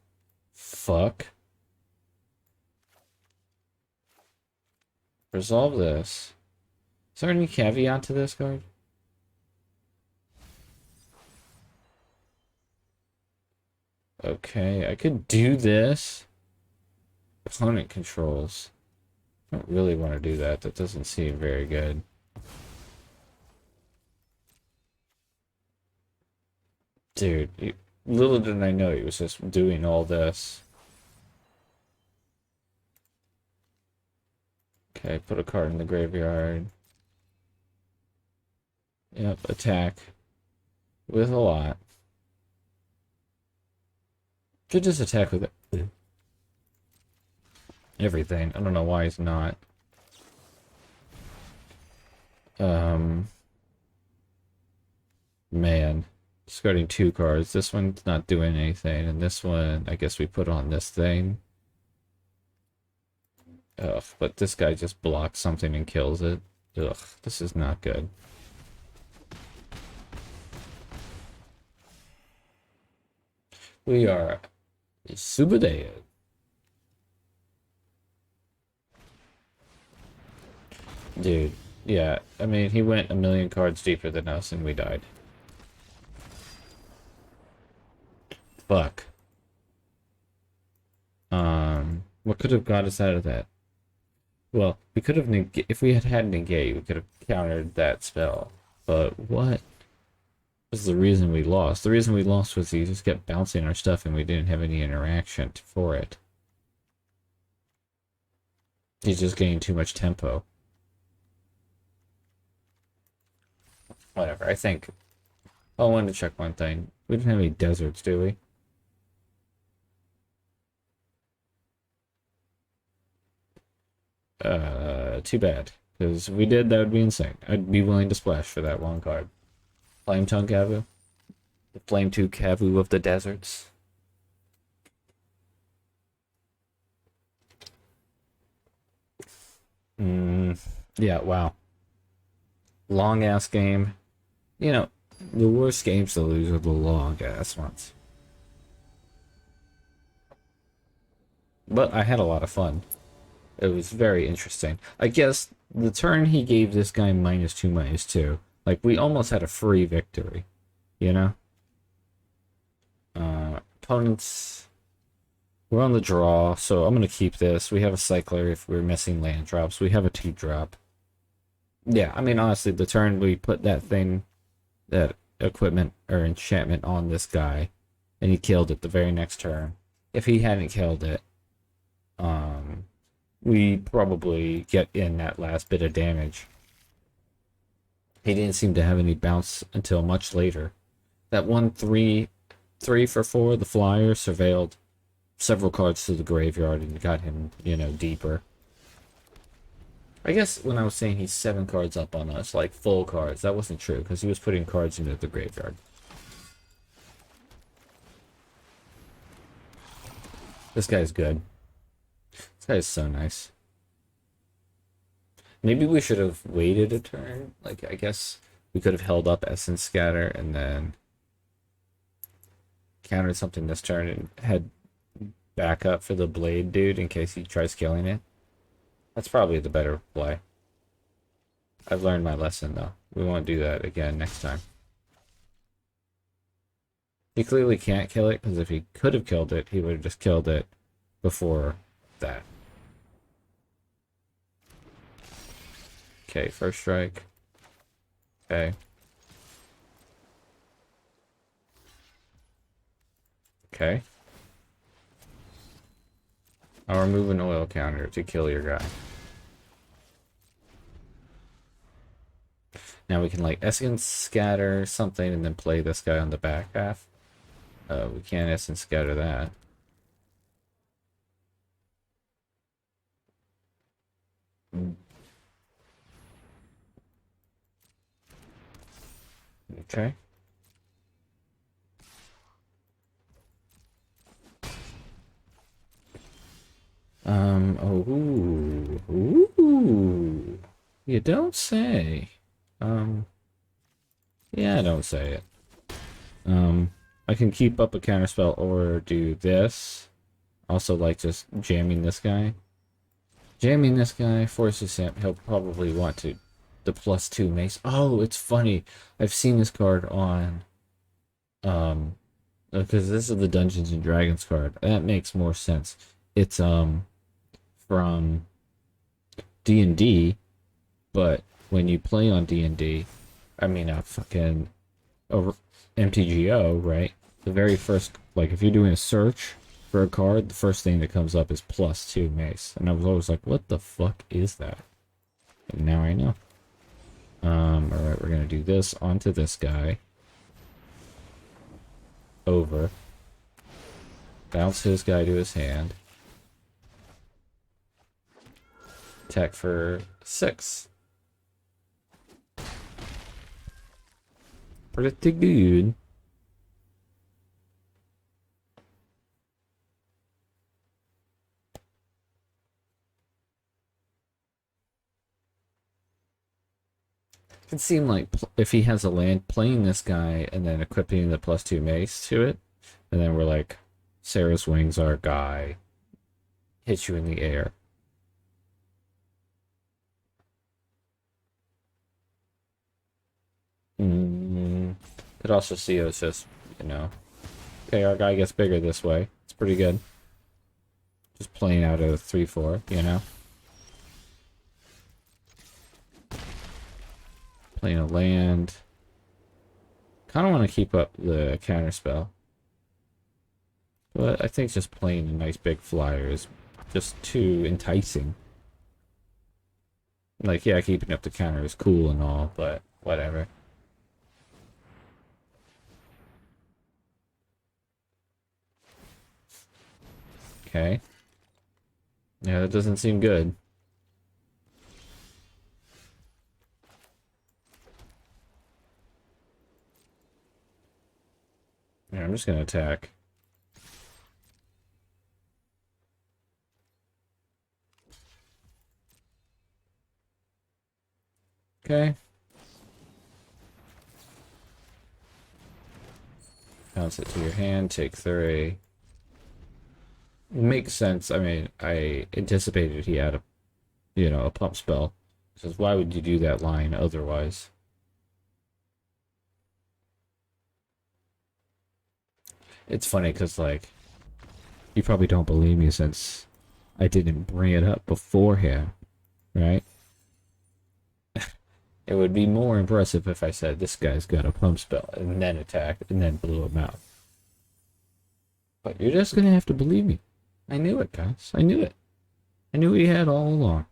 A: Fuck. Resolve this. Is there any caveat to this card? Okay, I could do this. Opponent controls. I don't really want to do that. That doesn't seem very good. Dude, little did I know he was just doing all this. Okay, put a card in the graveyard. Yep, attack. With a lot. Could just attack with everything. I don't know why he's not. Man. Discarding 2 cards. This one's not doing anything, and this one, I guess we put on this thing. Ugh, but this guy just blocks something and kills it. Ugh, this is not good. We are SUBBBBBBBB. Dude, yeah, I mean, he went a million cards deeper than us and we died. Fuck. What could have got us out of that? Well, we could have if we had had negate, we could have countered that spell. But what was the reason we lost? The reason we lost was he just kept bouncing our stuff and we didn't have any interaction for it. He's just getting too much tempo. Whatever, I think. Oh, I wanted to check one thing. We didn't have any deserts, do we? Too bad. Because if we did, that would be insane. I'd be willing to splash for that one card. Flame Tongue Kavu. The Flame 2 Kavu of the deserts. Yeah, wow. Long ass game. You know, the worst games to lose are the long ass ones. But I had a lot of fun. It was very interesting. I guess the turn he gave this guy -2, -2. Like, we almost had a free victory. You know? Opponents... We're on the draw, so I'm going to keep this. We have a cycler if we're missing land drops. We have a 2-drop. Yeah, I mean, honestly, the turn we put that thing, that equipment or enchantment on this guy, and he killed it the very next turn. If he hadn't killed it, we probably get in that last bit of damage. He didn't seem to have any bounce until much later. That 3 for 4, the flyer, surveilled several cards to the graveyard and got him, you know, deeper. I guess when I was saying he's 7 cards up on us, like full cards, that wasn't true, because he was putting cards into the graveyard. This guy's good. This guy is so nice. Maybe we should have waited a turn. Like, I guess we could have held up Essence Scatter and then countered something this turn and had backup for the Blade dude in case he tries killing it. That's probably the better play. I've learned my lesson, though. We won't do that again next time. He clearly can't kill it, because if he could have killed it, he would have just killed it before that. Okay, first strike. Okay. Okay. I'll remove an oil counter to kill your guy. Now we can, like, Essence Scatter something and then play this guy on the back half. We can't Essence Scatter that. Okay. Oh, ooh, you don't say. Yeah, I don't say it. I can keep up a counterspell or do this. Also, like, just jamming this guy. Jamming this guy forces him, he'll probably want to, the +2 mace. Oh, it's funny. I've seen this card on, because this is the Dungeons and Dragons card. That makes more sense. It's, from D&D, but when you play on D&D, I mean, fucking over MTGO, right? The very first, like, if you're doing a search for a card, the first thing that comes up is +2 mace. And I was always like, what the fuck is that? And now I know. Alright, we're gonna do this onto this guy. Over. Bounce his guy to his hand. Attack for 6. Pretty good. It seemed like if he has a land, playing this guy and then equipping the +2 mace to it, and then we're like, Sarah's Wings, our guy, hits you in the air. Could also see it was just, you know, okay, our guy gets bigger this way. It's pretty good. Just playing out a 3/4, you know? Playing a land. Kind of want to keep up the counter spell. But I think just playing a nice big flyer is just too enticing. Like, yeah, keeping up the counter is cool and all, but whatever. Okay. Yeah, that doesn't seem good. Yeah, I'm just gonna attack. Okay. Bounce it to your hand, take 3. Makes sense. I mean, I anticipated he had a, you know, a pump spell. Because why would you do that line otherwise? It's funny because, like, you probably don't believe me since I didn't bring it up beforehand, right? It would be more impressive if I said this guy's got a pump spell and then attacked and then blew him out. But you're just gonna have to believe me. I knew it, guys. I knew it. I knew he had all along.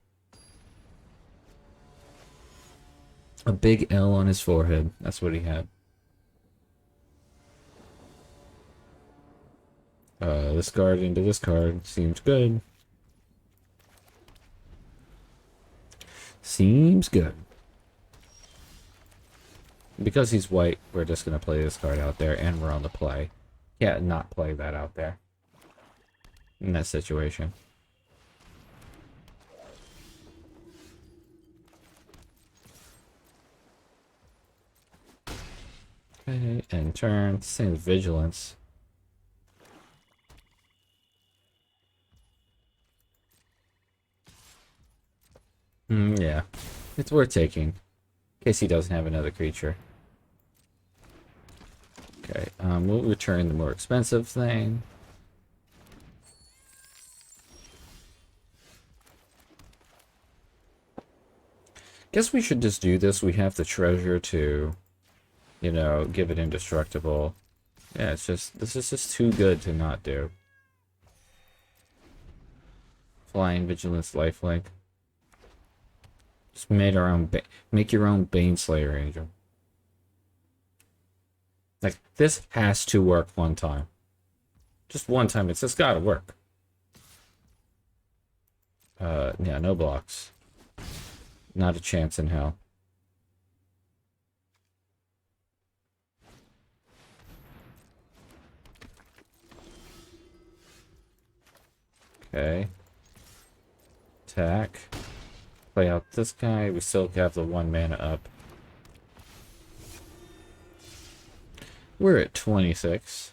A: A big L on his forehead. That's what he had. This card into this card seems good. Seems good. Because he's white, we're just going to play this card out there, and we're on the play. Can't not play that out there. In that situation. Okay, and turn. Same as Vigilance. Yeah. It's worth taking. In case he doesn't have another creature. Okay, we'll return the more expensive thing. Guess we should just do this. We have the treasure to, you know, give it indestructible. Yeah, it's just, this is just too good to not do. Flying, Vigilance, Lifelink. Just made our own, make your own Baneslayer Angel. Like, this has to work one time. Just one time, it's just gotta work. Yeah, no blocks. Not a chance in hell. Okay. Attack. Play out this guy. We still have the 1 mana up. We're at 26.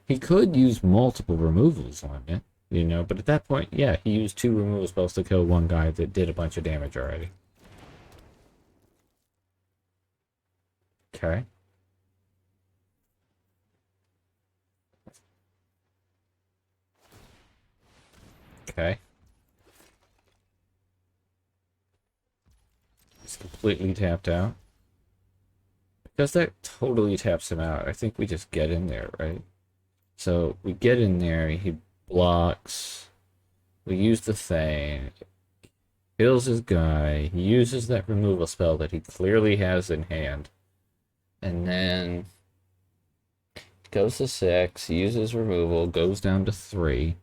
A: He could use multiple removals on it, you know, but at that point, yeah, he used 2 removal spells to kill 1 guy that did a bunch of damage already. Okay. Okay. He's completely tapped out. Because that totally taps him out. I think we just get in there, right? So we get in there, he blocks. We use the thing. Kills his guy. He uses that removal spell that he clearly has in hand. And then goes to 6, uses removal, goes down to 3.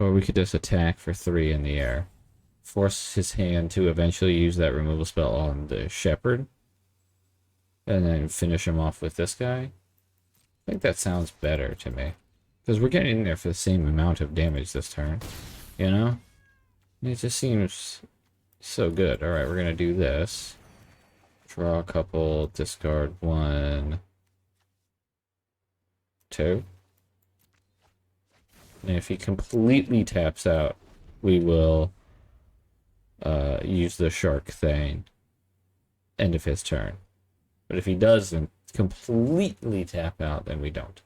A: Or we could just attack for 3 in the air. Force his hand to eventually use that removal spell on the shepherd. And then finish him off with this guy. I think that sounds better to me. Because we're getting in there for the same amount of damage this turn. You know? It just seems so good. Alright, we're going to do this. Draw a couple, discard 1, 2. And if he completely taps out, we will use the shark thing. End of his turn. But if he doesn't completely tap out, then we don't.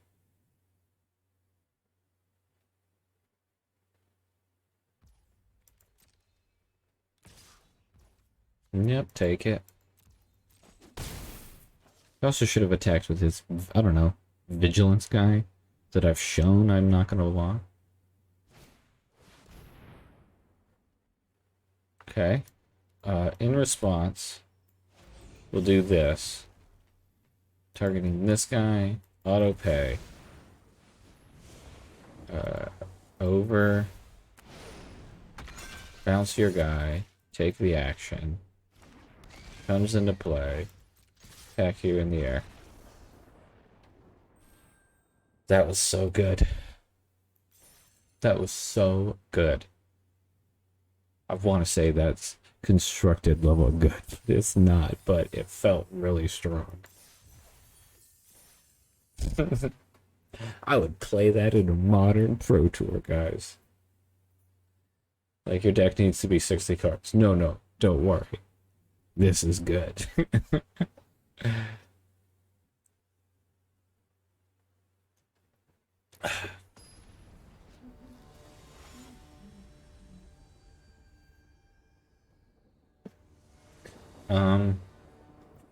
A: Yep, take it. I also should have attacked with his, I don't know, vigilance guy that I've shown I'm not going to want. Okay. In response, we'll do this. Targeting this guy, auto pay. Over. Bounce your guy. Take the action. Comes into play. Attack you in the air. That was so good. That was so good. I want to say that's constructed level good. It's not, but it felt really strong. I would play that in a modern Pro Tour, guys. Like, your deck needs to be 60 cards. No, don't worry. This is good.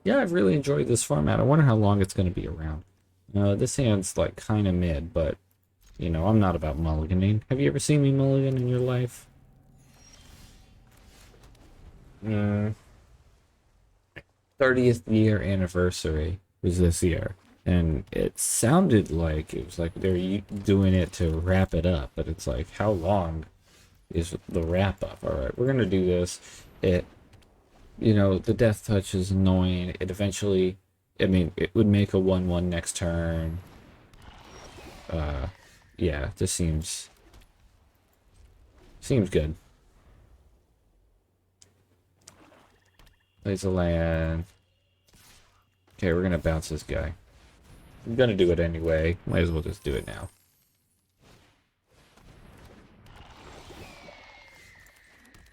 A: Yeah, I've really enjoyed this format. I wonder how long it's going to be around. This hand's like kind of mid, but you know, I'm not about mulliganing. Have you ever seen me mulligan in your life? 30th year anniversary was this year, and it sounded like it was like they're doing it to wrap it up, but it's like, how long is the wrap up? All right, we're gonna do this. You know, the death touch is annoying. It eventually, I mean, it would make a 1/1 next turn. Yeah, this seems good. Plays a land. Okay, we're gonna bounce this guy. I'm gonna do it anyway. Might as well just do it now.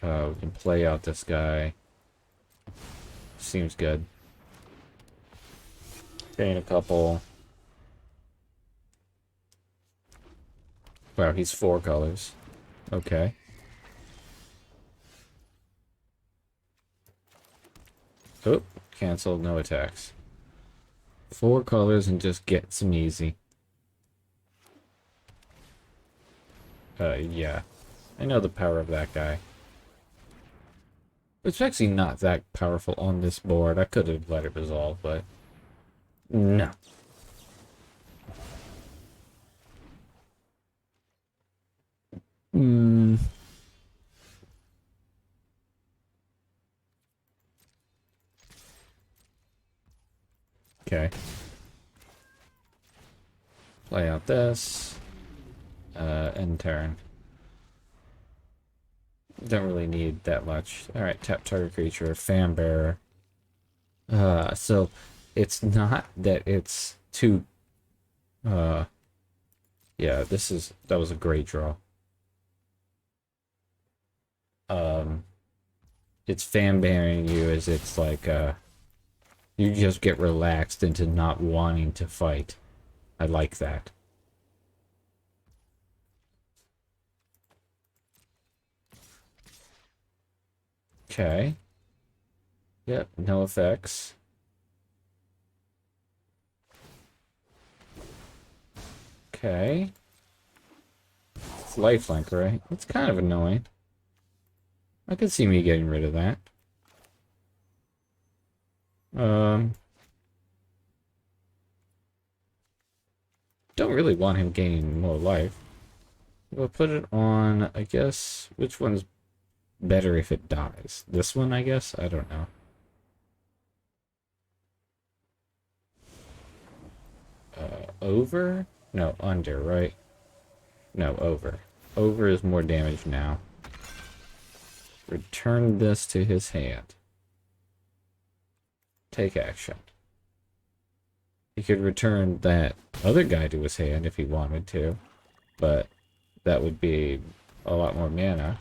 A: We can play out this guy. Seems good. Gain a couple. Wow, he's 4 colors. Okay. Oh, cancel, no attacks. 4 colors and just get some easy. Yeah. I know the power of that guy. It's actually not that powerful on this board. I could have let it resolve, but no. Okay. Play out this. End turn. Don't really need that much. Alright, tap target creature, fan bearer. So it's not that it's too yeah, that was a great draw. It's fan bearing you as it's like You just get relaxed into not wanting to fight. I like that. Okay. Yep, no effects. Okay. It's lifelink, right? It's kind of annoying. I could see me getting rid of that. Don't really want him gaining more life. We'll put it on, I guess, which one's better if it dies? This one, I guess? I don't know. Over? No, under, right? No, over. Over is more damage now. Return this to his hand. Take action. He could return that other guy to his hand if he wanted to, but that would be a lot more mana.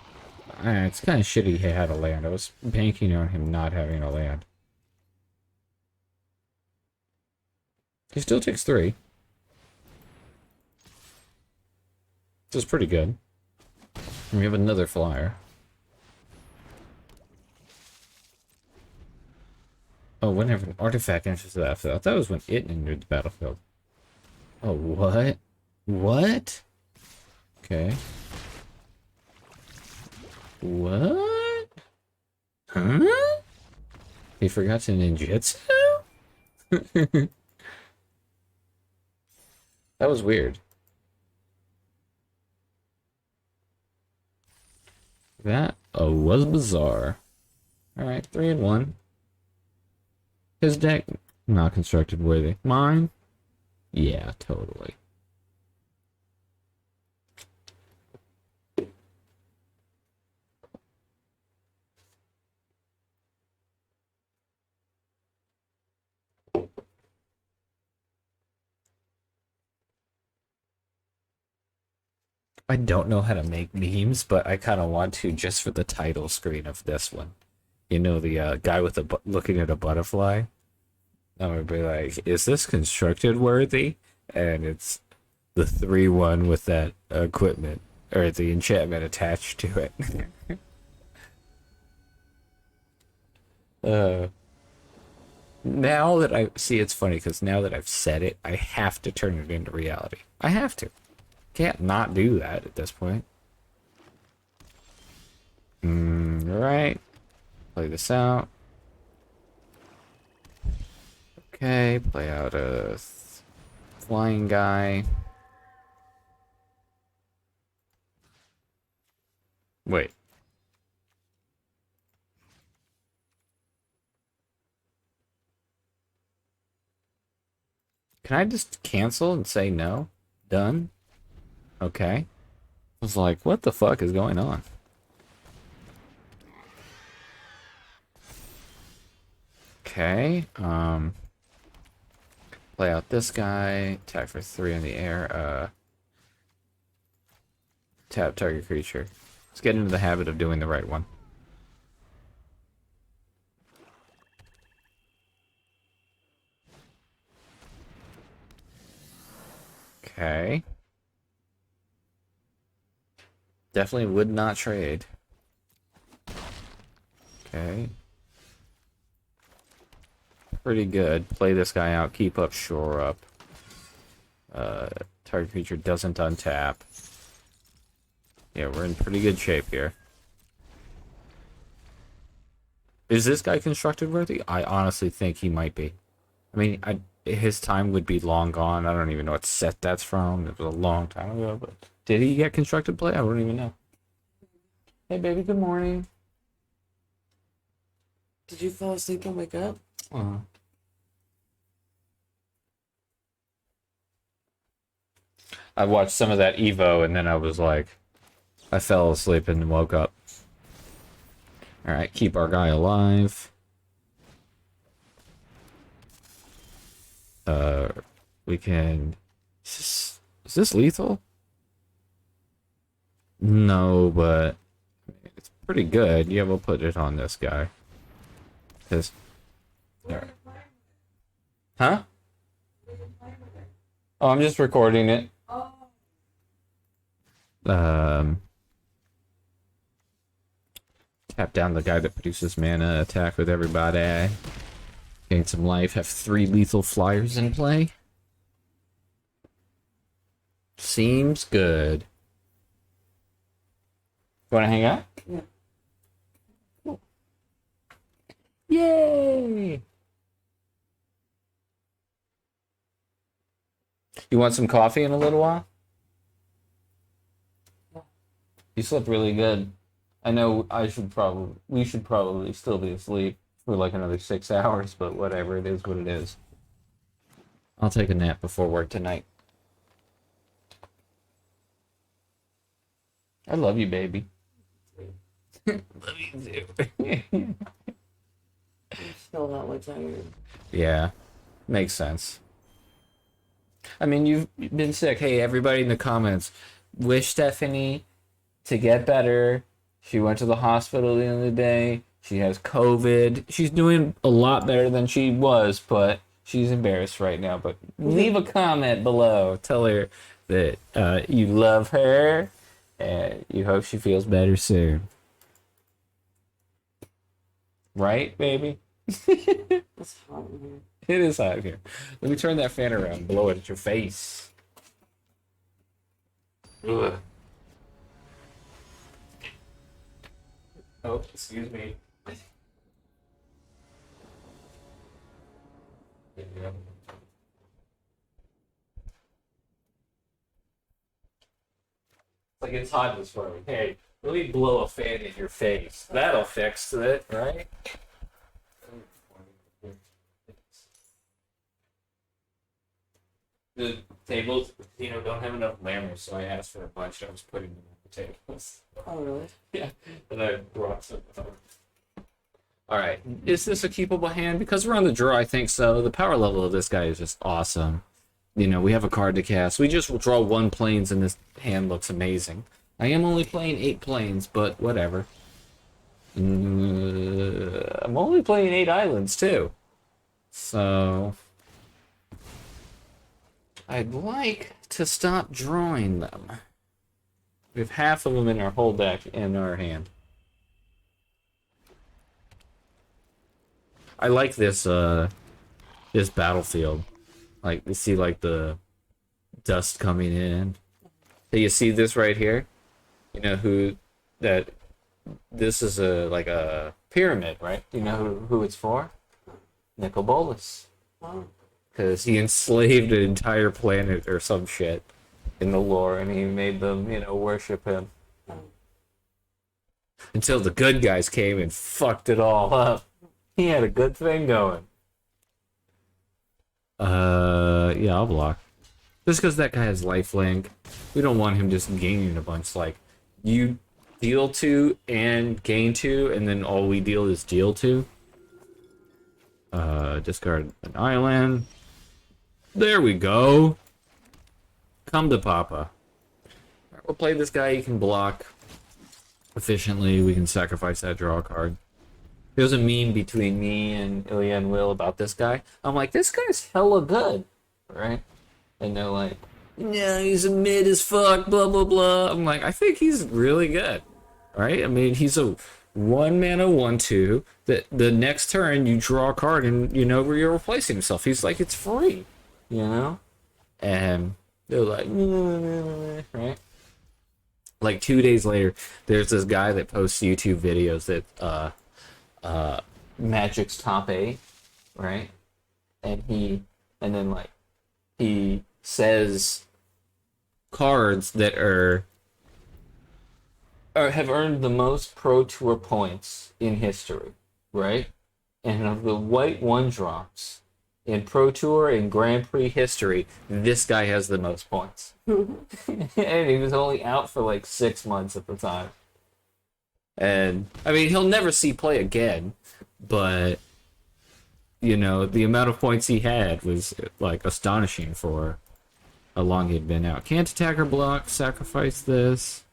A: It's kind of shitty he had a land. I was banking on him not having a land. He still takes 3. This is pretty good. And we have another flyer. Oh, whenever an artifact enters the battlefield. I thought it was when it entered the battlefield. Oh, what? What? Okay. What? Huh? He forgot to ninjutsu? That was weird. That was bizarre. Alright, 3 and 1. His deck, not constructed worthy. Mine? Yeah, totally. I don't know how to make memes, but I kind of want to just for the title screen of this one. You know, the guy with the looking at a butterfly? I'm gonna be like, is this constructed worthy? And it's the 3-1 with that equipment, or the enchantment attached to it. Now that I see, it's funny because now that I've said it, I have to turn it into reality. I have to. Can't not do that at this point. Right. Play this out. Okay, play out a flying guy. Wait. Can I just cancel and say no? Done? Okay. I was like, what the fuck is going on? Okay, play out this guy, attack for 3 in the air, tap target creature. Let's get into the habit of doing the right one. Okay. Definitely would not trade. Okay. Pretty good. Play this guy out, keep up, shore up. Target creature doesn't untap. Yeah, we're in pretty good shape here. Is this guy constructed worthy? I honestly think he might be. I mean, his time would be long gone. I don't even know what set that's from. It was a long time ago, but did he get constructed play? I don't even know. Hey, baby, good morning. Did you fall asleep and wake up? I watched some of that Evo, and then I was like, I fell asleep and woke up. Alright, keep our guy alive. We can... Is this lethal? No, but it's pretty good. Yeah, we'll put it on this guy. All right. Huh? Oh, I'm just recording it. Tap down the guy that produces mana, attack with everybody. Gain some life, have 3 lethal flyers in play. Seems good. You wanna hang out?
B: Yeah.
A: Cool. Yay! You want some coffee in a little while? You slept really good. I know we should probably still be asleep for like another 6 hours, but whatever, it is what it is. I'll take a nap before work tonight. I love you, baby. Love you too.
B: I'm still not like tired.
A: Yeah, makes sense. I mean, you've been sick. Hey, everybody in the comments, wish Stephanie to get better. She went to the hospital the other day. She has COVID. She's doing a lot better than she was, but she's embarrassed right now. But leave a comment below. Tell her that you love her and you hope she feels better soon. Right, baby?
B: It's hot in here.
A: It is hot here. Let me turn that fan around and blow it at your face. Ugh. Oh, excuse me. Like it's hot this morning. Hey, let me blow a fan in your face. That'll fix it, right? The tables, don't have enough laminate, so I asked for a bunch. I was putting them on the tables.
B: Oh, really?
A: Yeah, and I brought some. All right, is this a keepable hand? Because we're on the draw, I think so. The power level of this guy is just awesome. We have a card to cast. We just draw 1 planes, and this hand looks amazing. I am only playing 8 planes, but whatever. I'm only playing 8 islands too, so I'd like to stop drawing them. We have half of them in our whole deck in our hand. I like this this battlefield. Like you see like the dust coming in. So you see this right here? You know this is like a pyramid, right? You know who it's for? Nicol Bolas.
B: Oh.
A: Because he enslaved an entire planet or some shit in the lore, and he made them, worship him. Until the good guys came and fucked it all up. He had a good thing going. Yeah, I'll block. Just because that guy has lifelink. We don't want him just gaining a bunch. Like, you deal 2 and gain 2, and then all we deal is deal 2. Discard an island. There we go. Come to Papa. Alright, we'll play this guy. He can block efficiently. We can sacrifice that draw card. There's a meme between me and Ilya and Will about this guy. I'm like, this guy's hella good, right? And they're like, no, he's a mid as fuck, blah, blah, blah. I'm like, I think he's really good, right? I mean, he's a 1 mana 1/2. The next turn, you draw a card and you know where you're replacing himself. He's like, it's free, And they're like, right? Like 2 days later, there's this guy that posts YouTube videos that, Magic's top 8, right? And he says cards that have earned the most Pro Tour points in history, right? And of the white 1-drops in Pro Tour and Grand Prix history, this guy has the most points. And he was only out for like 6 months at the time. And, I mean, he'll never see play again, but, the amount of points he had was, like, astonishing for how long he'd been out. Can't attack or block, sacrifice this.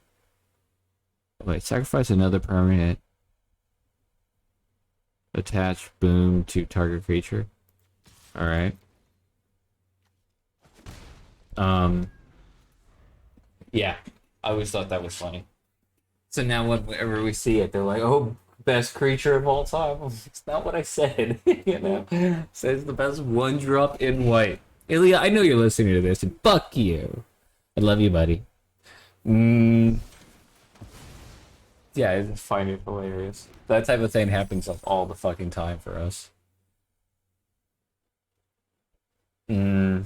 A: Wait, sacrifice another permanent. Attach boom to target creature. Alright. Yeah, I always thought that was funny. So now whenever we see it, they're like, "Oh, best creature of all time." It's not what I said. You know, it says the best one drop in white. Ilya, I know you're listening to this, and fuck you. I love you, buddy. Mm, yeah, I just find it hilarious. That type of thing happens all the fucking time for us. Mm.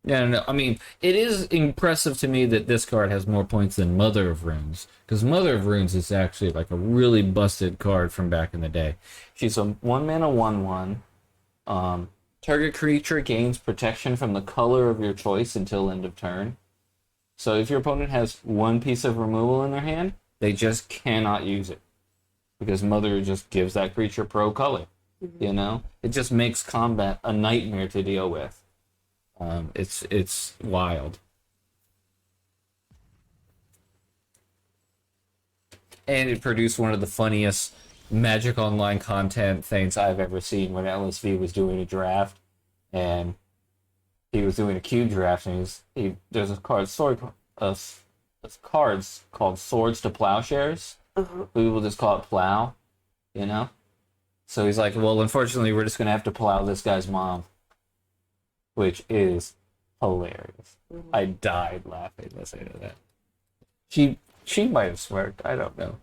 A: Yeah, no, I mean, it is impressive to me that this card has more points than Mother of Runes, because Mother of Runes is actually like a really busted card from back in the day. She's a 1 mana 1/1. Target creature gains protection from the color of your choice until end of turn. So if your opponent has one piece of removal in their hand, they just cannot use it, because Mother just gives that creature pro color. You know, it just makes combat a nightmare to deal with. It's wild, and it produced one of the funniest Magic Online content things I've ever seen when LSV was doing a draft, and he was doing a cube draft, and there's a card cards called Swords to Plowshares. We will just call it Plow, you know. So he's like, well, unfortunately, we're just gonna have to plow this guy's mom, which is hilarious. I died laughing listening to that. She might have smirked. I don't know.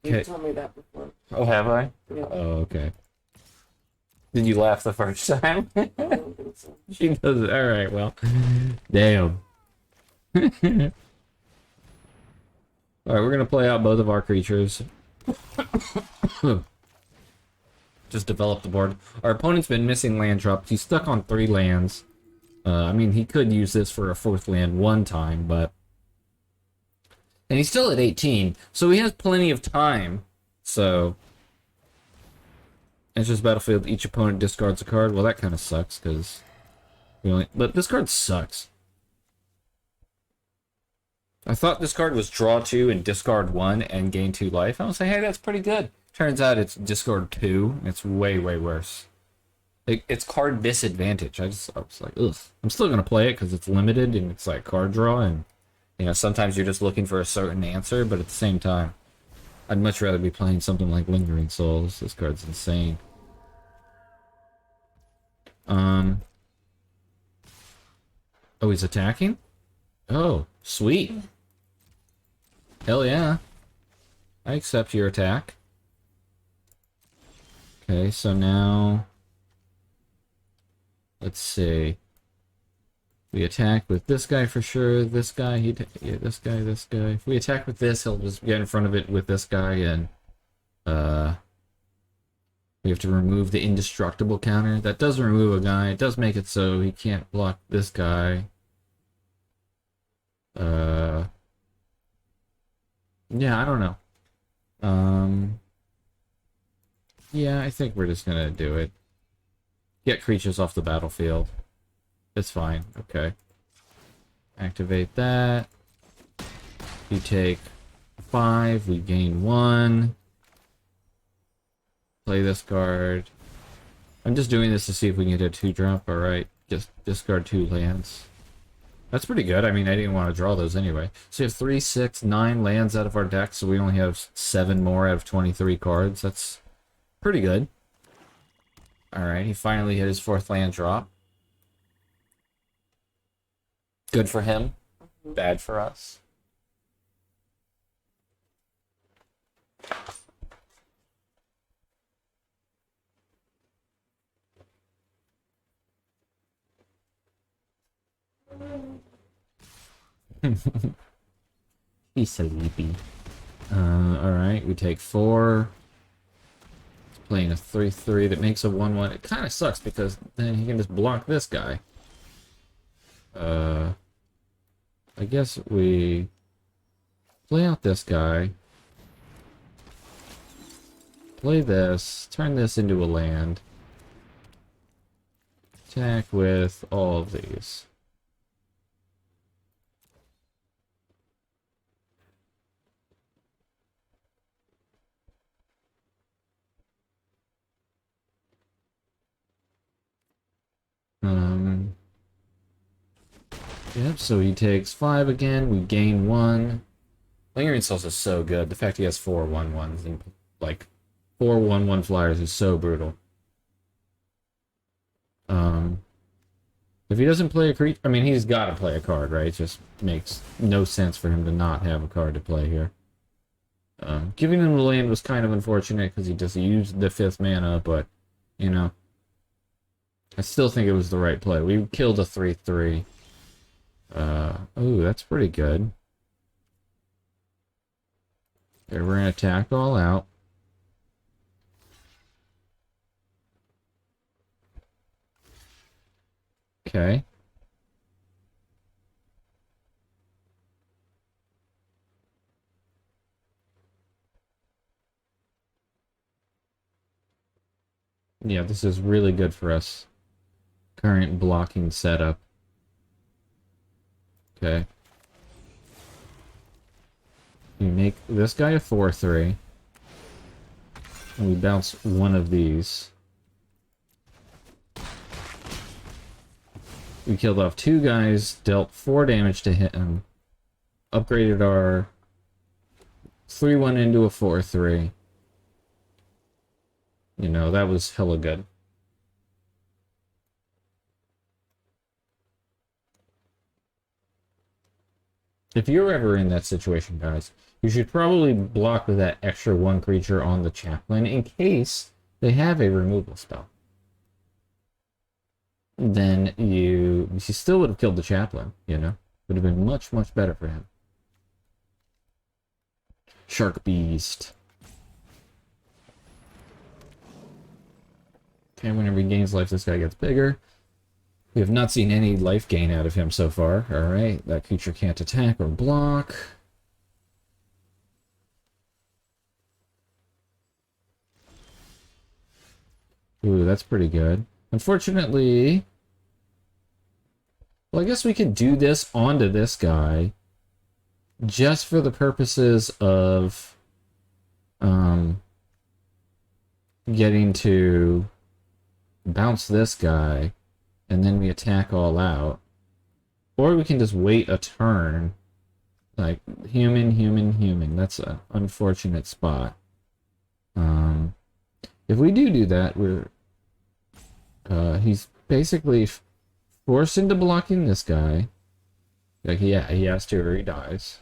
B: You told me that before.
A: Oh, have I?
B: Yeah.
A: Oh, okay. Did you laugh the first time?
B: I don't think so.
A: She does it. All right. Well, damn. All right, we're gonna play out both of our creatures. Just develop the board. Our opponent's been missing land drops. He's stuck on 3 lands. I mean, he could use this for a 4th land one time, but... And he's still at 18, so he has plenty of time. So... It's just Battlefield, each opponent discards a card. Well, that kind of sucks, because... But this card sucks. I thought this card was draw 2 and discard 1 and gain 2 life. I was like, hey, that's pretty good. Turns out it's discard 2. It's way, way worse. It's card disadvantage. I was like, ugh. I'm still going to play it because it's limited and it's like card draw, and you know, sometimes you're just looking for a certain answer, but at the same time, I'd much rather be playing something like Lingering Souls. This card's insane. Oh, he's attacking? Oh, sweet. Hell yeah. I accept your attack. Okay, so now... Let's see. We attack with this guy for sure. This guy, yeah, this guy. If we attack with this, he'll just get in front of it with this guy, and we have to remove the indestructible counter. That does remove a guy. It does make it so he can't block this guy. Yeah, I don't know. Yeah, I think we're just gonna do it. Get creatures off the battlefield. It's fine. Okay. Activate that. You take 5. We gain 1. Play this card. I'm just doing this to see if we can get a 2-drop. Alright. Just discard 2 lands. That's pretty good. I mean, I didn't want to draw those anyway. So we have 3, 6, 9 lands out of our deck, so we only have 7 more out of 23 cards. That's pretty good. Alright, he finally hit his 4th land drop. Good for him. Bad for us. He's sleepy. Alright, we take 4. Playing a 3/3 that makes a 1/1. It kind of sucks because then he can just block this guy. I guess we play out this guy. Play this. Turn this into a land. Attack with all of these. Um, yep, so he takes 5 again, we gain 1. Lingering Souls is so good. The fact he has 4 1/1s and like 4 1/1 flyers is so brutal. If he doesn't play a creature, I mean, he's got to play a card, right? It just makes no sense for him to not have a card to play here. Giving him the land was kind of unfortunate because he just used the 5th mana, but, you know, I still think it was the right play. We killed a 3/3. Oh, that's pretty good. Okay, we're gonna attack all out. Okay. Yeah, this is really good for us. Current blocking setup. Okay. We make this guy a 4/3. And we bounce one of these. We killed off 2 guys, dealt 4 damage to him, upgraded our 3/1 into a 4/3. You know, that was hella good. If you're ever in that situation, guys, you should probably block with that extra 1 creature on the chaplain in case they have a removal spell. Then you still would have killed the chaplain, you know? Would have been much, much better for him. Shark Beast. Okay, whenever he gains life, this guy gets bigger. We have not seen any life gain out of him so far. Alright, that creature can't attack or block. Ooh, that's pretty good. Unfortunately... Well, I guess we could do this onto this guy just for the purposes of getting to bounce this guy, and then we attack all out. Or we can just wait a turn. Like, human, human, human. That's an unfortunate spot. If we do that, we're... he's basically forced into blocking this guy. Like, yeah, he has to or he dies.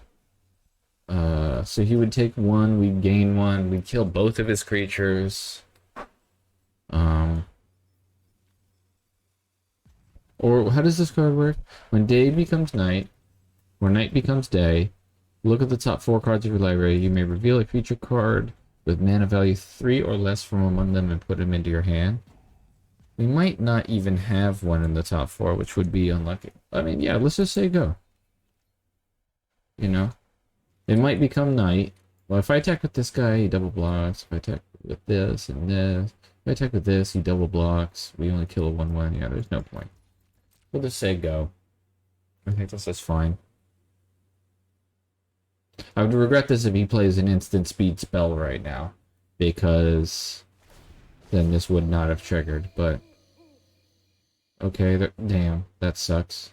A: So he would take 1, we'd gain 1, we'd kill both of his creatures. Or how does this card work? When day becomes night, or night becomes day, look at the top 4 cards of your library. You may reveal a creature card with mana value 3 or less from among them and put them into your hand. We might not even have one in the top 4, which would be unlucky. I mean, yeah, let's just say go. You know? It might become night. Well, if I attack with this guy, he double blocks. If I attack with this and this. If I attack with this, he double blocks. We only kill a 1/1. Yeah, there's no point. We'll just say go. I think this is fine. I would regret this if he plays an instant speed spell right now, because then this would not have triggered, but... Okay, damn, that sucks.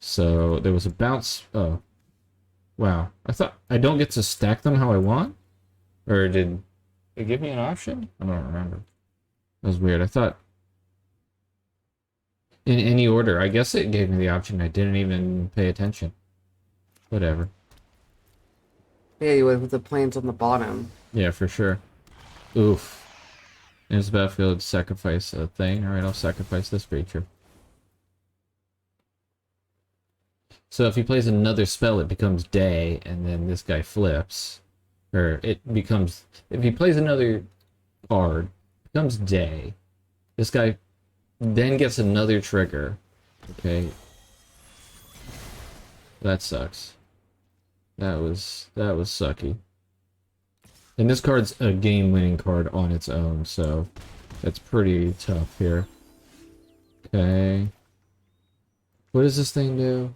A: So, there was a bounce... Oh. Wow. I thought I don't get to stack them how I want? Or did it give me an option? I don't remember. That was weird. I thought... In any order. I guess it gave me the option. I didn't even pay attention. Whatever.
B: Yeah, you would with the planes on the bottom.
A: Yeah, for sure. Oof. There's the battlefield, sacrifice a thing. Alright, I'll sacrifice this creature. So if he plays another spell, it becomes day, and then this guy flips. Or it becomes... If he plays another card, it becomes day. This guy then gets another trigger. Okay. That sucks. That was sucky. And this card's a game-winning card on its own, so that's pretty tough here. Okay. What does this thing do?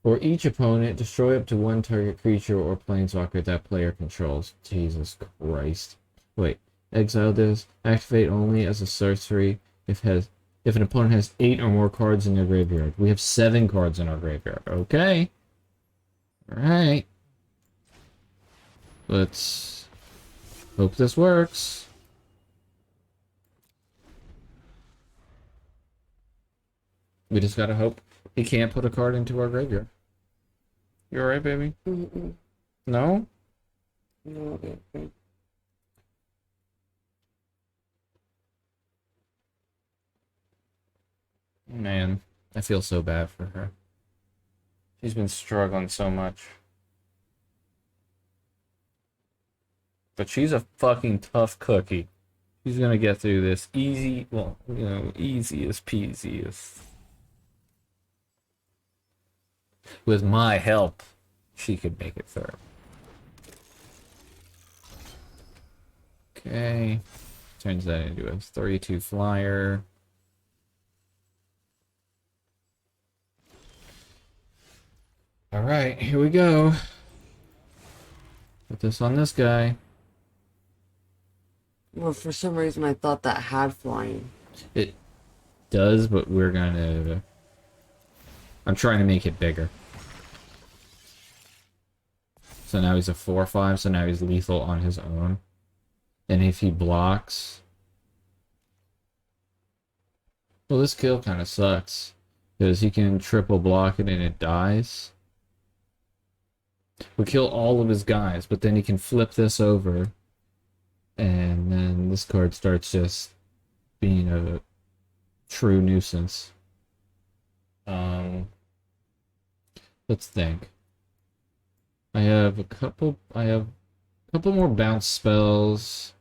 A: For each opponent, destroy up to 1 target creature or planeswalker that player controls. Jesus Christ. Wait. Exile this. Activate only as a sorcery. If an opponent has 8 or more cards in their graveyard. We have 7 cards in our graveyard. Okay. Alright. Let's hope this works. We just gotta hope he can't put a card into our graveyard. You alright, baby?
B: Mm-mm.
A: No?
B: No, okay.
A: Man, I feel so bad for her. She's been struggling so much. But she's a fucking tough cookie. She's gonna get through this easy, well, you know, easy as peasy as... With my help, she could make it through. Okay. Turns that into a 3/2 flyer. Alright, here we go. Put this on this guy.
B: Well, for some reason I thought that had flying.
A: It does, but we're gonna... I'm trying to make it bigger. So now he's a 4/5, so now he's lethal on his own. And if he blocks... Well, this kill kind of sucks. Because he can triple block it and it dies. We kill all of his guys, but then he can flip this over. And then this card starts just being a true nuisance. Let's think. I have a couple more bounce spells.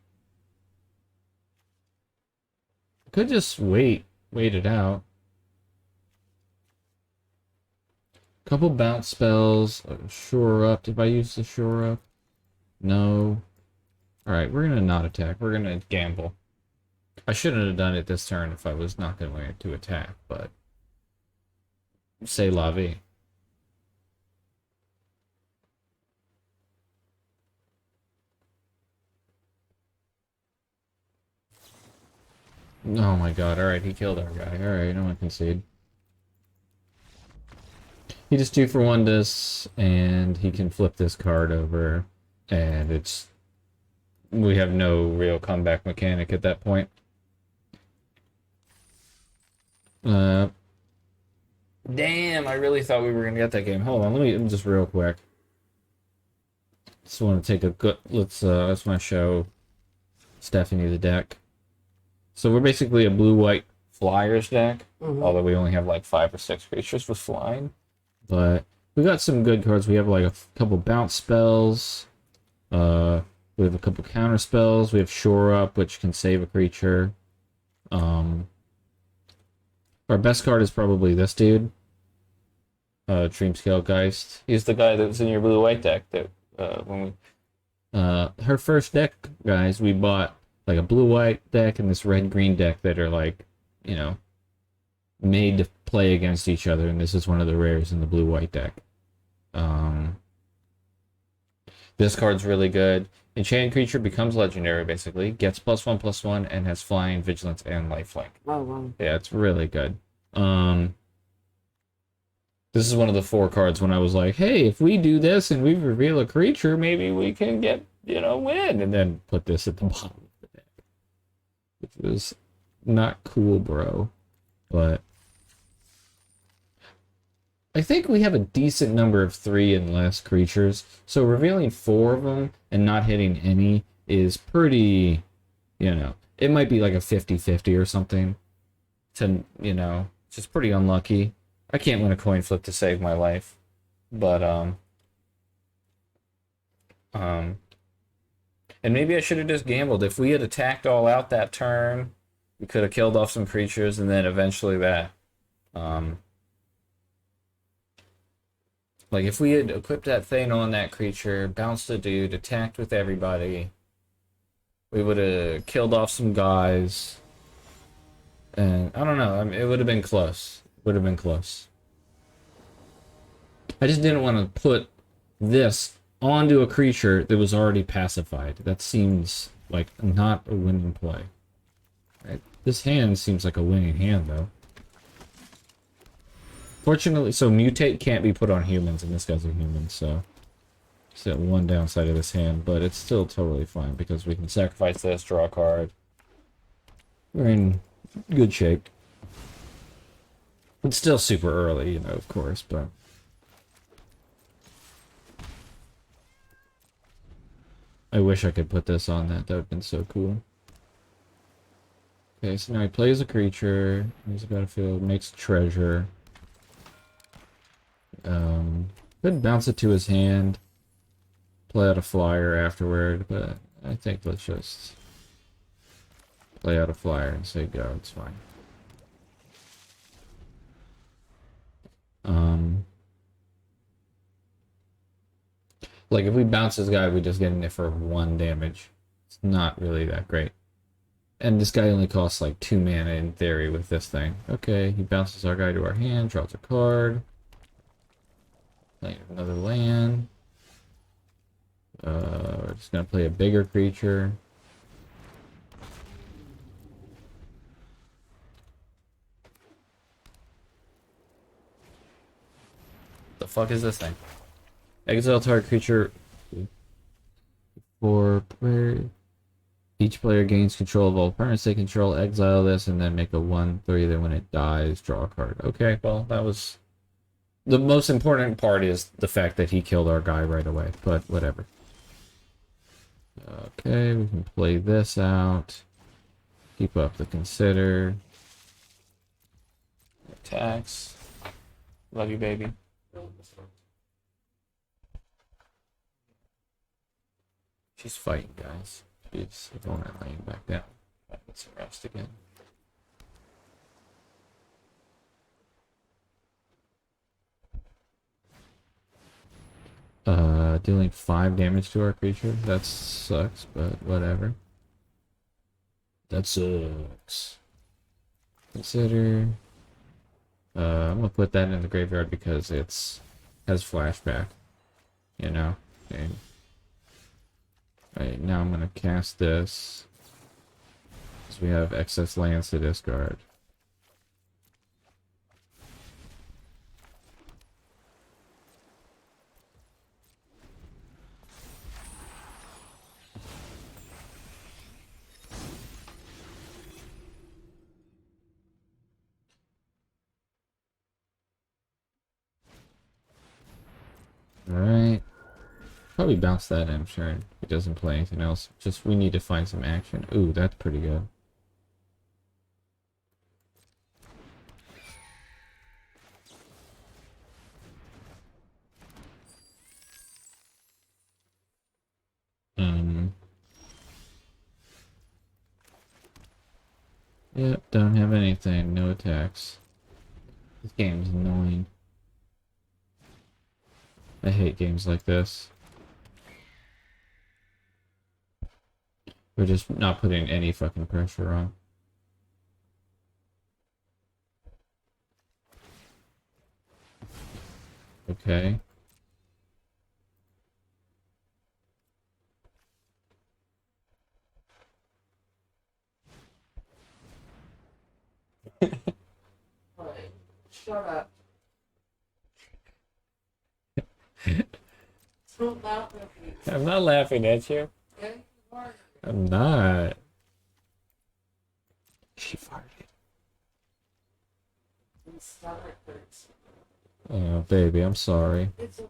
A: Could just wait it out. Couple bounce spells, shore up. Did I use the shore up? No. Alright, we're gonna not attack. We're gonna gamble. I shouldn't have done it this turn if I was not going to attack, but... C'est la vie. Oh my god, alright, he killed our guy. Alright, no one concede. He just 2-for-1 this, and he can flip this card over, and it's... We have no real comeback mechanic at that point. Damn, I really thought we were gonna get that game. Hold on, let me just real quick. Just want to take a good... Let's want to show Stephanie the deck. So we're basically a blue-white flyers deck, although we only have like 5 or 6 creatures with flying. But we got some good cards. We have like a couple bounce spells. We have a couple counter spells. We have shore up, which can save a creature. Our best card is probably this dude. Dreamscale Geist. He's the guy that was in your blue-white deck. That when we her first deck, guys, we bought like a blue-white deck and this red-green deck that are like, you know, made to play against each other, and this is one of the rares in the blue-white deck. This card's really good. Enchanted creature becomes legendary, basically. Gets +1/+1 and has flying, vigilance, and lifelink.
B: Oh, wow.
A: Yeah, it's really good. This is one of the 4 cards when I was like, hey, if we do this and we reveal a creature, maybe we can get, you know, win. And then put this at the bottom of the deck. Which was not cool, bro. But I think we have a decent number of 3 and less creatures. So revealing 4 of them and not hitting any is pretty, you know, it might be like a 50-50 or something. To, you know, just pretty unlucky. I can't win a coin flip to save my life. But, and maybe I should have just gambled. If we had attacked all out that turn, we could have killed off some creatures, and then eventually that, like if we had equipped that thing on that creature, bounced a dude, attacked with everybody, we would have killed off some guys, and I don't know, I mean, it would have been close. Would have been close. I just didn't want to put this onto a creature that was already pacified. That seems like not a winning play. Right? This hand seems like a winning hand, though. Fortunately, so mutate can't be put on humans, and this guy's a human, so... It's that one downside of this hand, but it's still totally fine, because we can sacrifice this, draw a card. We're in good shape. It's still super early, you know, of course, but... I wish I could put this on that. That would have been so cool. Okay, so now he plays a creature. He's a battlefield, makes a treasure. Could bounce it to his hand. Play out a flyer afterward, but I think let's just play out a flyer and say go. It's fine. Like if we bounce this guy, we just get in it for 1 damage. It's not really that great. And this guy only costs like 2 mana in theory with this thing. Okay, he bounces our guy to our hand, draws a card. Playing another land. We're just gonna play a bigger creature. The fuck is this thing? Exile target creature for player. Each player gains control of all permanents they control. Exile this and then make a 1/3. Then when it dies, draw a card. Okay, well that was the most important part is the fact that he killed our guy right away. But whatever. Okay, we can play this out. Keep up the consider. Attacks. Love you, baby. She's fighting, guys. She's going and laying back down. Get some rest again. Dealing 5 damage to our creature. That sucks, but whatever. That sucks. Consider. I'm gonna put that in the graveyard because it's has flashback. You know? And right, now I'm gonna cast this. Because we have excess lands to discard. Alright. Probably bounce that in, sure. If he doesn't play anything else. Just we need to find some action. Ooh, that's pretty good. Yep, don't have anything. No attacks. This game's annoying. I hate games like this. We're just not putting any fucking pressure on. Okay.
B: Shut up. Don't laugh at me.
A: I'm not laughing at you.
B: Yeah, you are.
A: I'm not. She farted.
B: My stomach hurts.
A: Oh, baby, I'm sorry.
B: It's okay.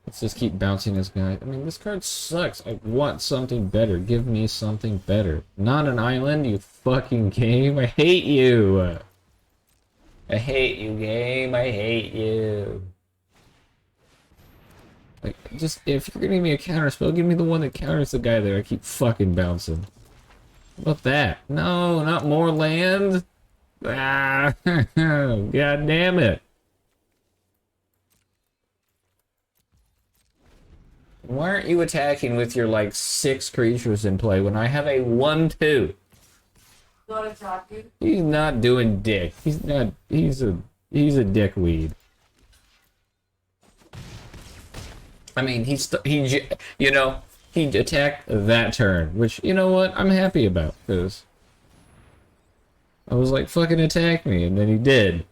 A: Let's just keep bouncing this guy. I mean, this card sucks. I want something better. Give me something better. Not an island, you fucking game. I hate you. I hate you, game. I hate you. Like, just, if you're gonna give me a counter spell, give me the one that counters the guy that I keep fucking bouncing. How about that? No, not more land. Ah, god damn it. Why aren't you attacking with your, like, 6 creatures in play when I have a 1/2?
B: Not attacking.
A: He's not doing dick. He's not, he's a dickweed. I mean, you know, He attacked that turn, which, you know what, I'm happy about, because I was like, fucking attack me, and then he did.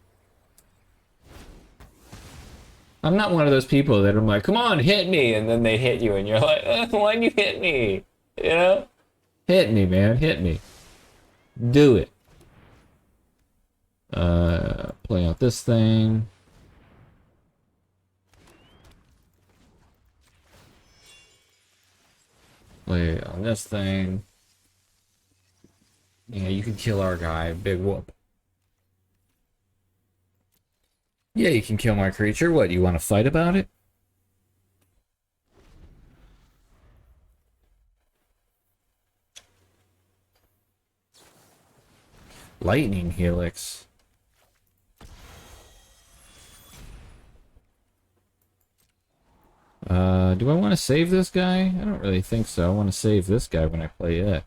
A: I'm not one of those people that I'm like, come on, hit me, and then they hit you, and you're like, why'd you hit me? You know? Hit me, man, hit me. Do it. Play out this thing. Play on this thing. Yeah, you can kill our guy. Big whoop. Yeah, you can kill my creature. What, you want to fight about it? Lightning Helix. Do I want to save this guy? I don't really think so. I want to save this guy when I play it.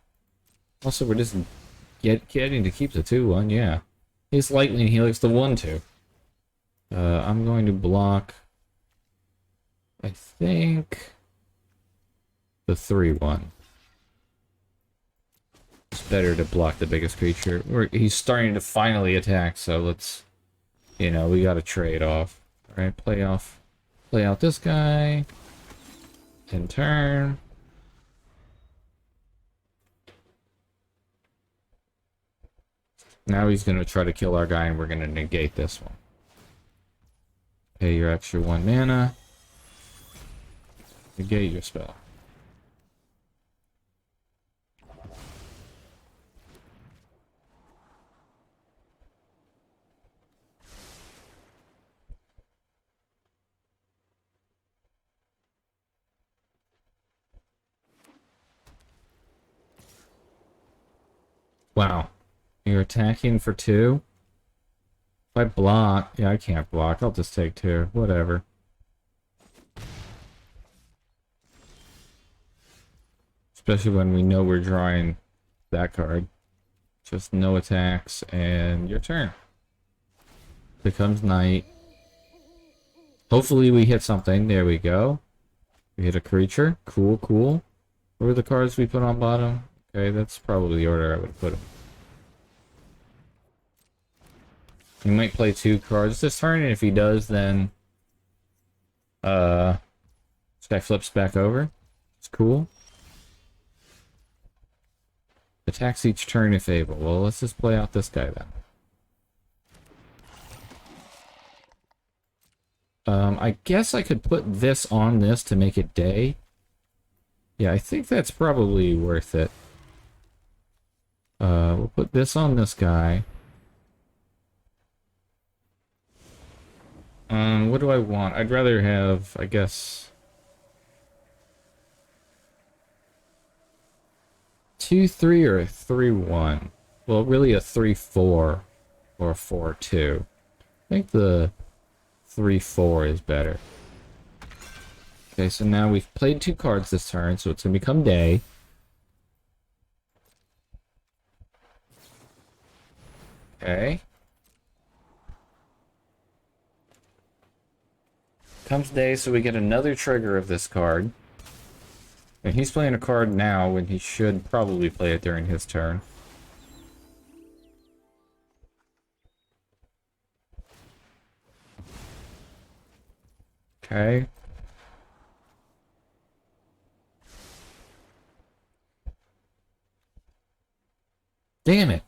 A: Also, we're just getting to keep the 2-1, yeah. His Lightning Helix, the 1-2. I'm going to block, I think, the 3-1. It's better to block the biggest creature. He's starting to finally attack, so let's, you know, we got to trade off. Alright, play out this guy. In turn. Now he's going to try to kill our guy, and we're going to negate this one. Pay your extra 1 mana. Negate your spell. Wow. You're attacking for 2? If I block... Yeah, I can't block. I'll just take 2. Whatever. Especially when we know we're drawing that card. Just no attacks, and your turn. Becomes night. Hopefully we hit something. There we go. We hit a creature. Cool, cool. What were the cards we put on bottom? Okay, that's probably the order I would put them. He might play 2 cards this turn, and if he does, then this guy flips back over. It's cool. Attacks each turn if able. Well, let's just play out this guy then. I guess I could put this on this to make it day. Yeah, I think that's probably worth it. We'll put this on this guy. What do I want? I'd rather have, I guess, 2-3 or a 3-1. Well, really a 3-4 or a 4-2. I think the 3-4 is better. Okay, so now we've played 2 cards this turn, so it's gonna become day. Okay. Comes day, so we get another trigger of this card. And he's playing a card now when he should probably play it during his turn. Okay. Damn it.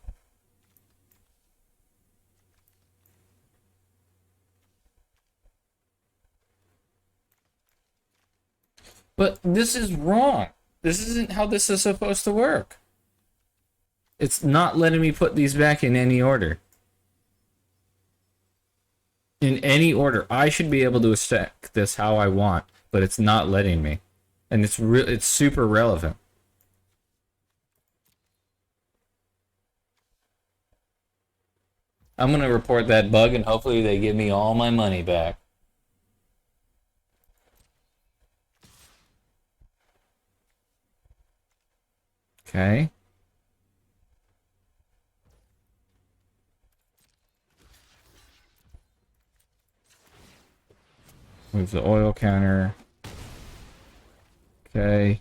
A: But this is wrong. This isn't how this is supposed to work. It's not letting me put these back in any order. In any order. I should be able to stack this how I want, but it's not letting me. And it's super relevant. I'm gonna report that bug and hopefully they give me all my money back. Okay. Move the oil counter. Okay.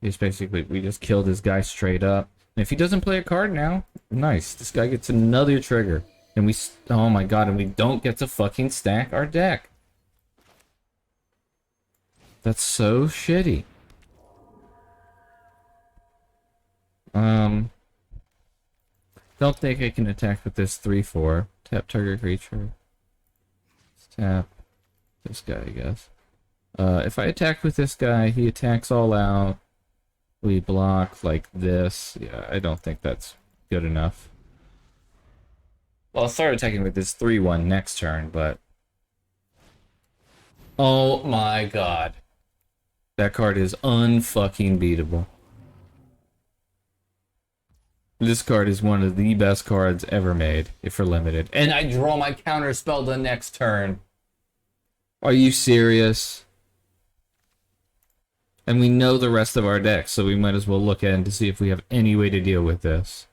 A: He's basically, we just killed this guy straight up. And if he doesn't play a card now, nice. This guy gets another trigger. And we, oh my god, and we don't get to fucking stack our deck. That's so shitty. Don't think I can attack with this 3/4. Tap target creature. Let's tap this guy, I guess. If I attack with this guy, he attacks all out. We block like this. Yeah, I don't think that's good enough. Well, I'll start attacking with this 3/1 next turn, but... Oh my god. That card is unfucking beatable. This card is one of the best cards ever made, if we're limited. And I draw my counter spell the next turn. Are you serious? And we know the rest of our deck, so we might as well look at it to see if we have any way to deal with this.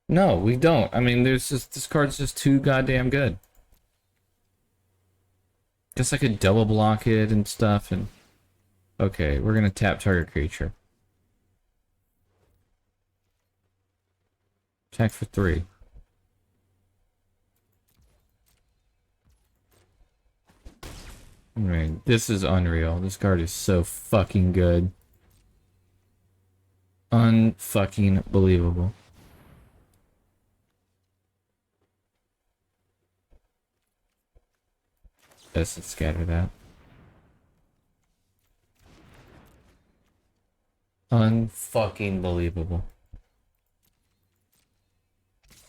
A: No, we don't. I mean, there's just, this card's just too goddamn good. Guess I could double block it and stuff, and... Okay, we're gonna tap target creature. Attack for 3. I mean, this is unreal. This card is so fucking good. Unfucking believable. Let's scatter that. Unfucking believable.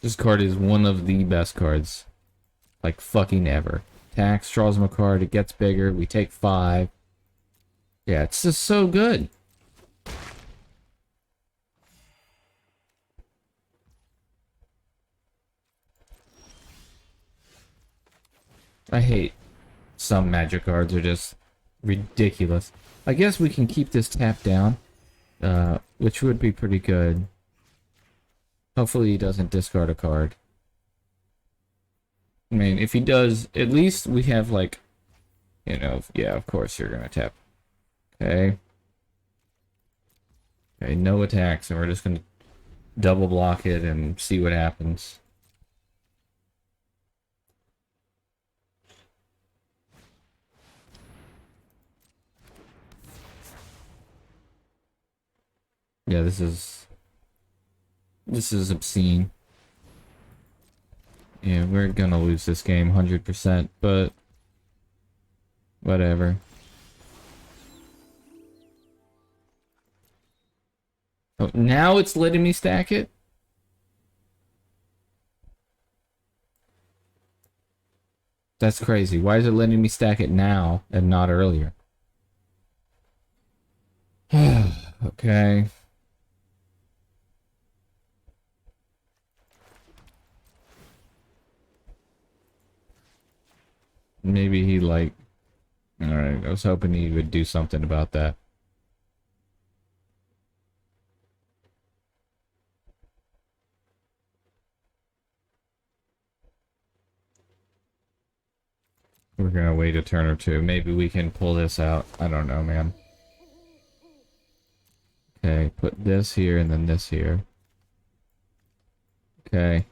A: This card is one of the best cards, like, fucking ever. Attacks, draws him a card, it gets bigger, we take 5. Yeah, it's just so good. I hate some magic cards are just ridiculous. I guess we can keep this tapped down, which would be pretty good. Hopefully he doesn't discard a card. I mean, if he does, at least we have, like, you know, yeah, of course you're gonna tap. Okay. Okay, no attacks, and we're just gonna double block it and see what happens. Yeah, this is obscene. Yeah, we're gonna lose this game 100%, but whatever. Oh, now it's letting me stack it? That's crazy. Why is it letting me stack it now and not earlier? Okay. Maybe he, like... Alright, I was hoping he would do something about that. We're gonna wait a turn or two. Maybe we can pull this out. I don't know, man. Okay, put this here and then this here. Okay.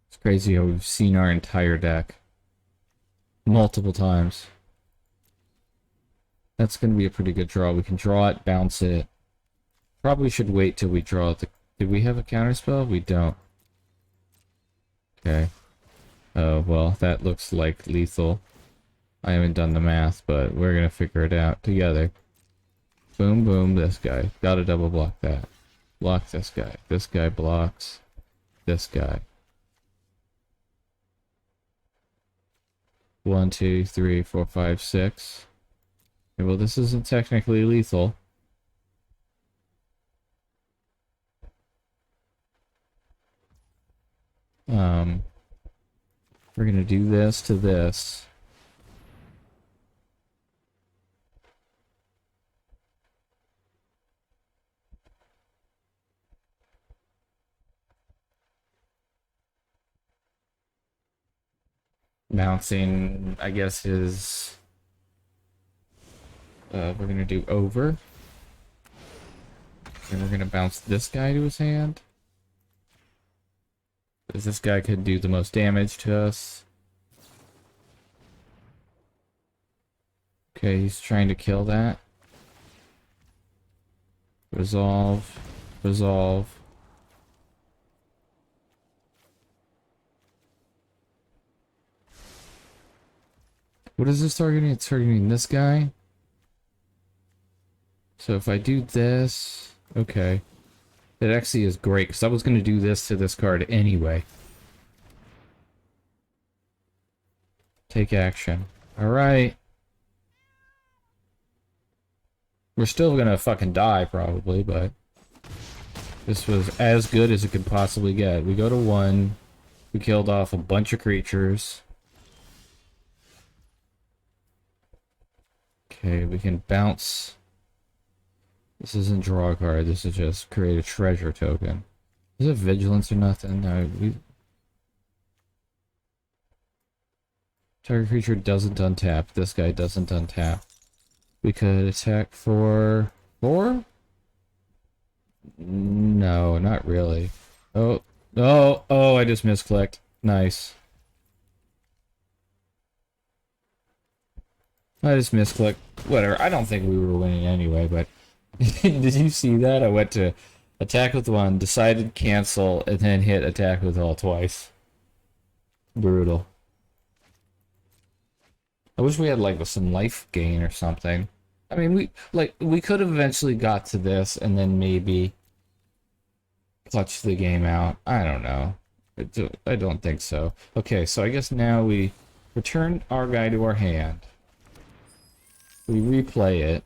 A: It's crazy how we've seen our entire deck multiple times. That's gonna be a pretty good draw. We can draw it, bounce it. Probably should wait till we draw the... Did we have a counterspell? We don't. Okay. Oh, well, that looks like lethal. I haven't done the math, but we're gonna figure it out together. Boom, boom, this guy. Gotta double block that. Block this guy. This guy blocks this guy. 1, 2, 3, 4, 5, 6. Okay, well, this isn't technically lethal. We're gonna do this to this. Bouncing, I guess, is... we're gonna do over. And we're gonna bounce this guy to his hand. Because this guy could do the most damage to us. Okay, he's trying to kill that. Resolve. Resolve. What is this targeting? It's targeting this guy. So if I do this... Okay. That actually is great, because I was going to do this to this card anyway. Take action. Alright. We're still going to fucking die, probably, but... This was as good as it could possibly get. We go to 1. We killed off a bunch of creatures. Okay, we can bounce... This isn't draw a card, this is just create a treasure token. Is it vigilance or nothing? No, target creature doesn't untap. This guy doesn't untap. We could attack for 4? No, not really. Oh, I just misclicked. Nice. I just misclicked. Whatever, I don't think we were winning anyway, but... Did you see that? I went to attack with 1, decided cancel, and then hit attack with all twice. Brutal. I wish we had like some life gain or something. I mean, we could have eventually got to this and then maybe clutch the game out. I don't know. I don't think so. Okay, so I guess now we return our guy to our hand. We replay it.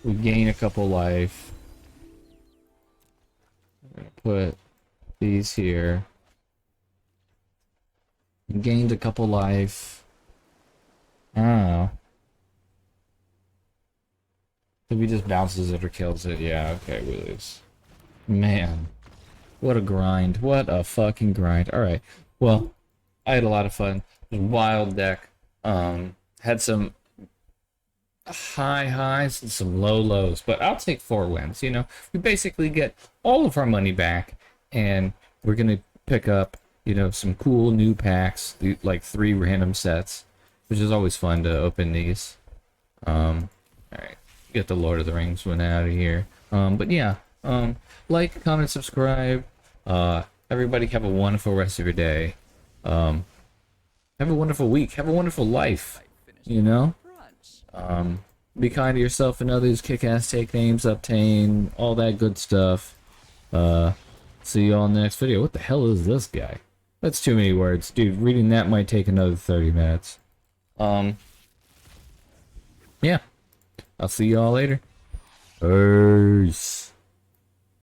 A: We gain a couple life. I'm gonna put these here. We gained a couple life. I don't know. If he just bounces it or kills it, yeah, okay, we lose. Man. What a grind. What a fucking grind. Alright. Well, I had a lot of fun. It was a wild deck. Had some high highs and some low lows, but I'll take 4 wins. You know, we basically get all of our money back, and we're gonna pick up, you know, some cool new packs, like 3 random sets, which is always fun to open these. All right, get the Lord of the Rings one out of here. But yeah, like, comment, subscribe. Everybody have a wonderful rest of your day. Have a wonderful week. Have a wonderful life. You know. Be kind to yourself and others, kick ass, take names, obtain, all that good stuff. See you all in the next video. What the hell is this guy? That's too many words. Dude, reading that might take another 30 minutes. Yeah. I'll see you all later. Peace.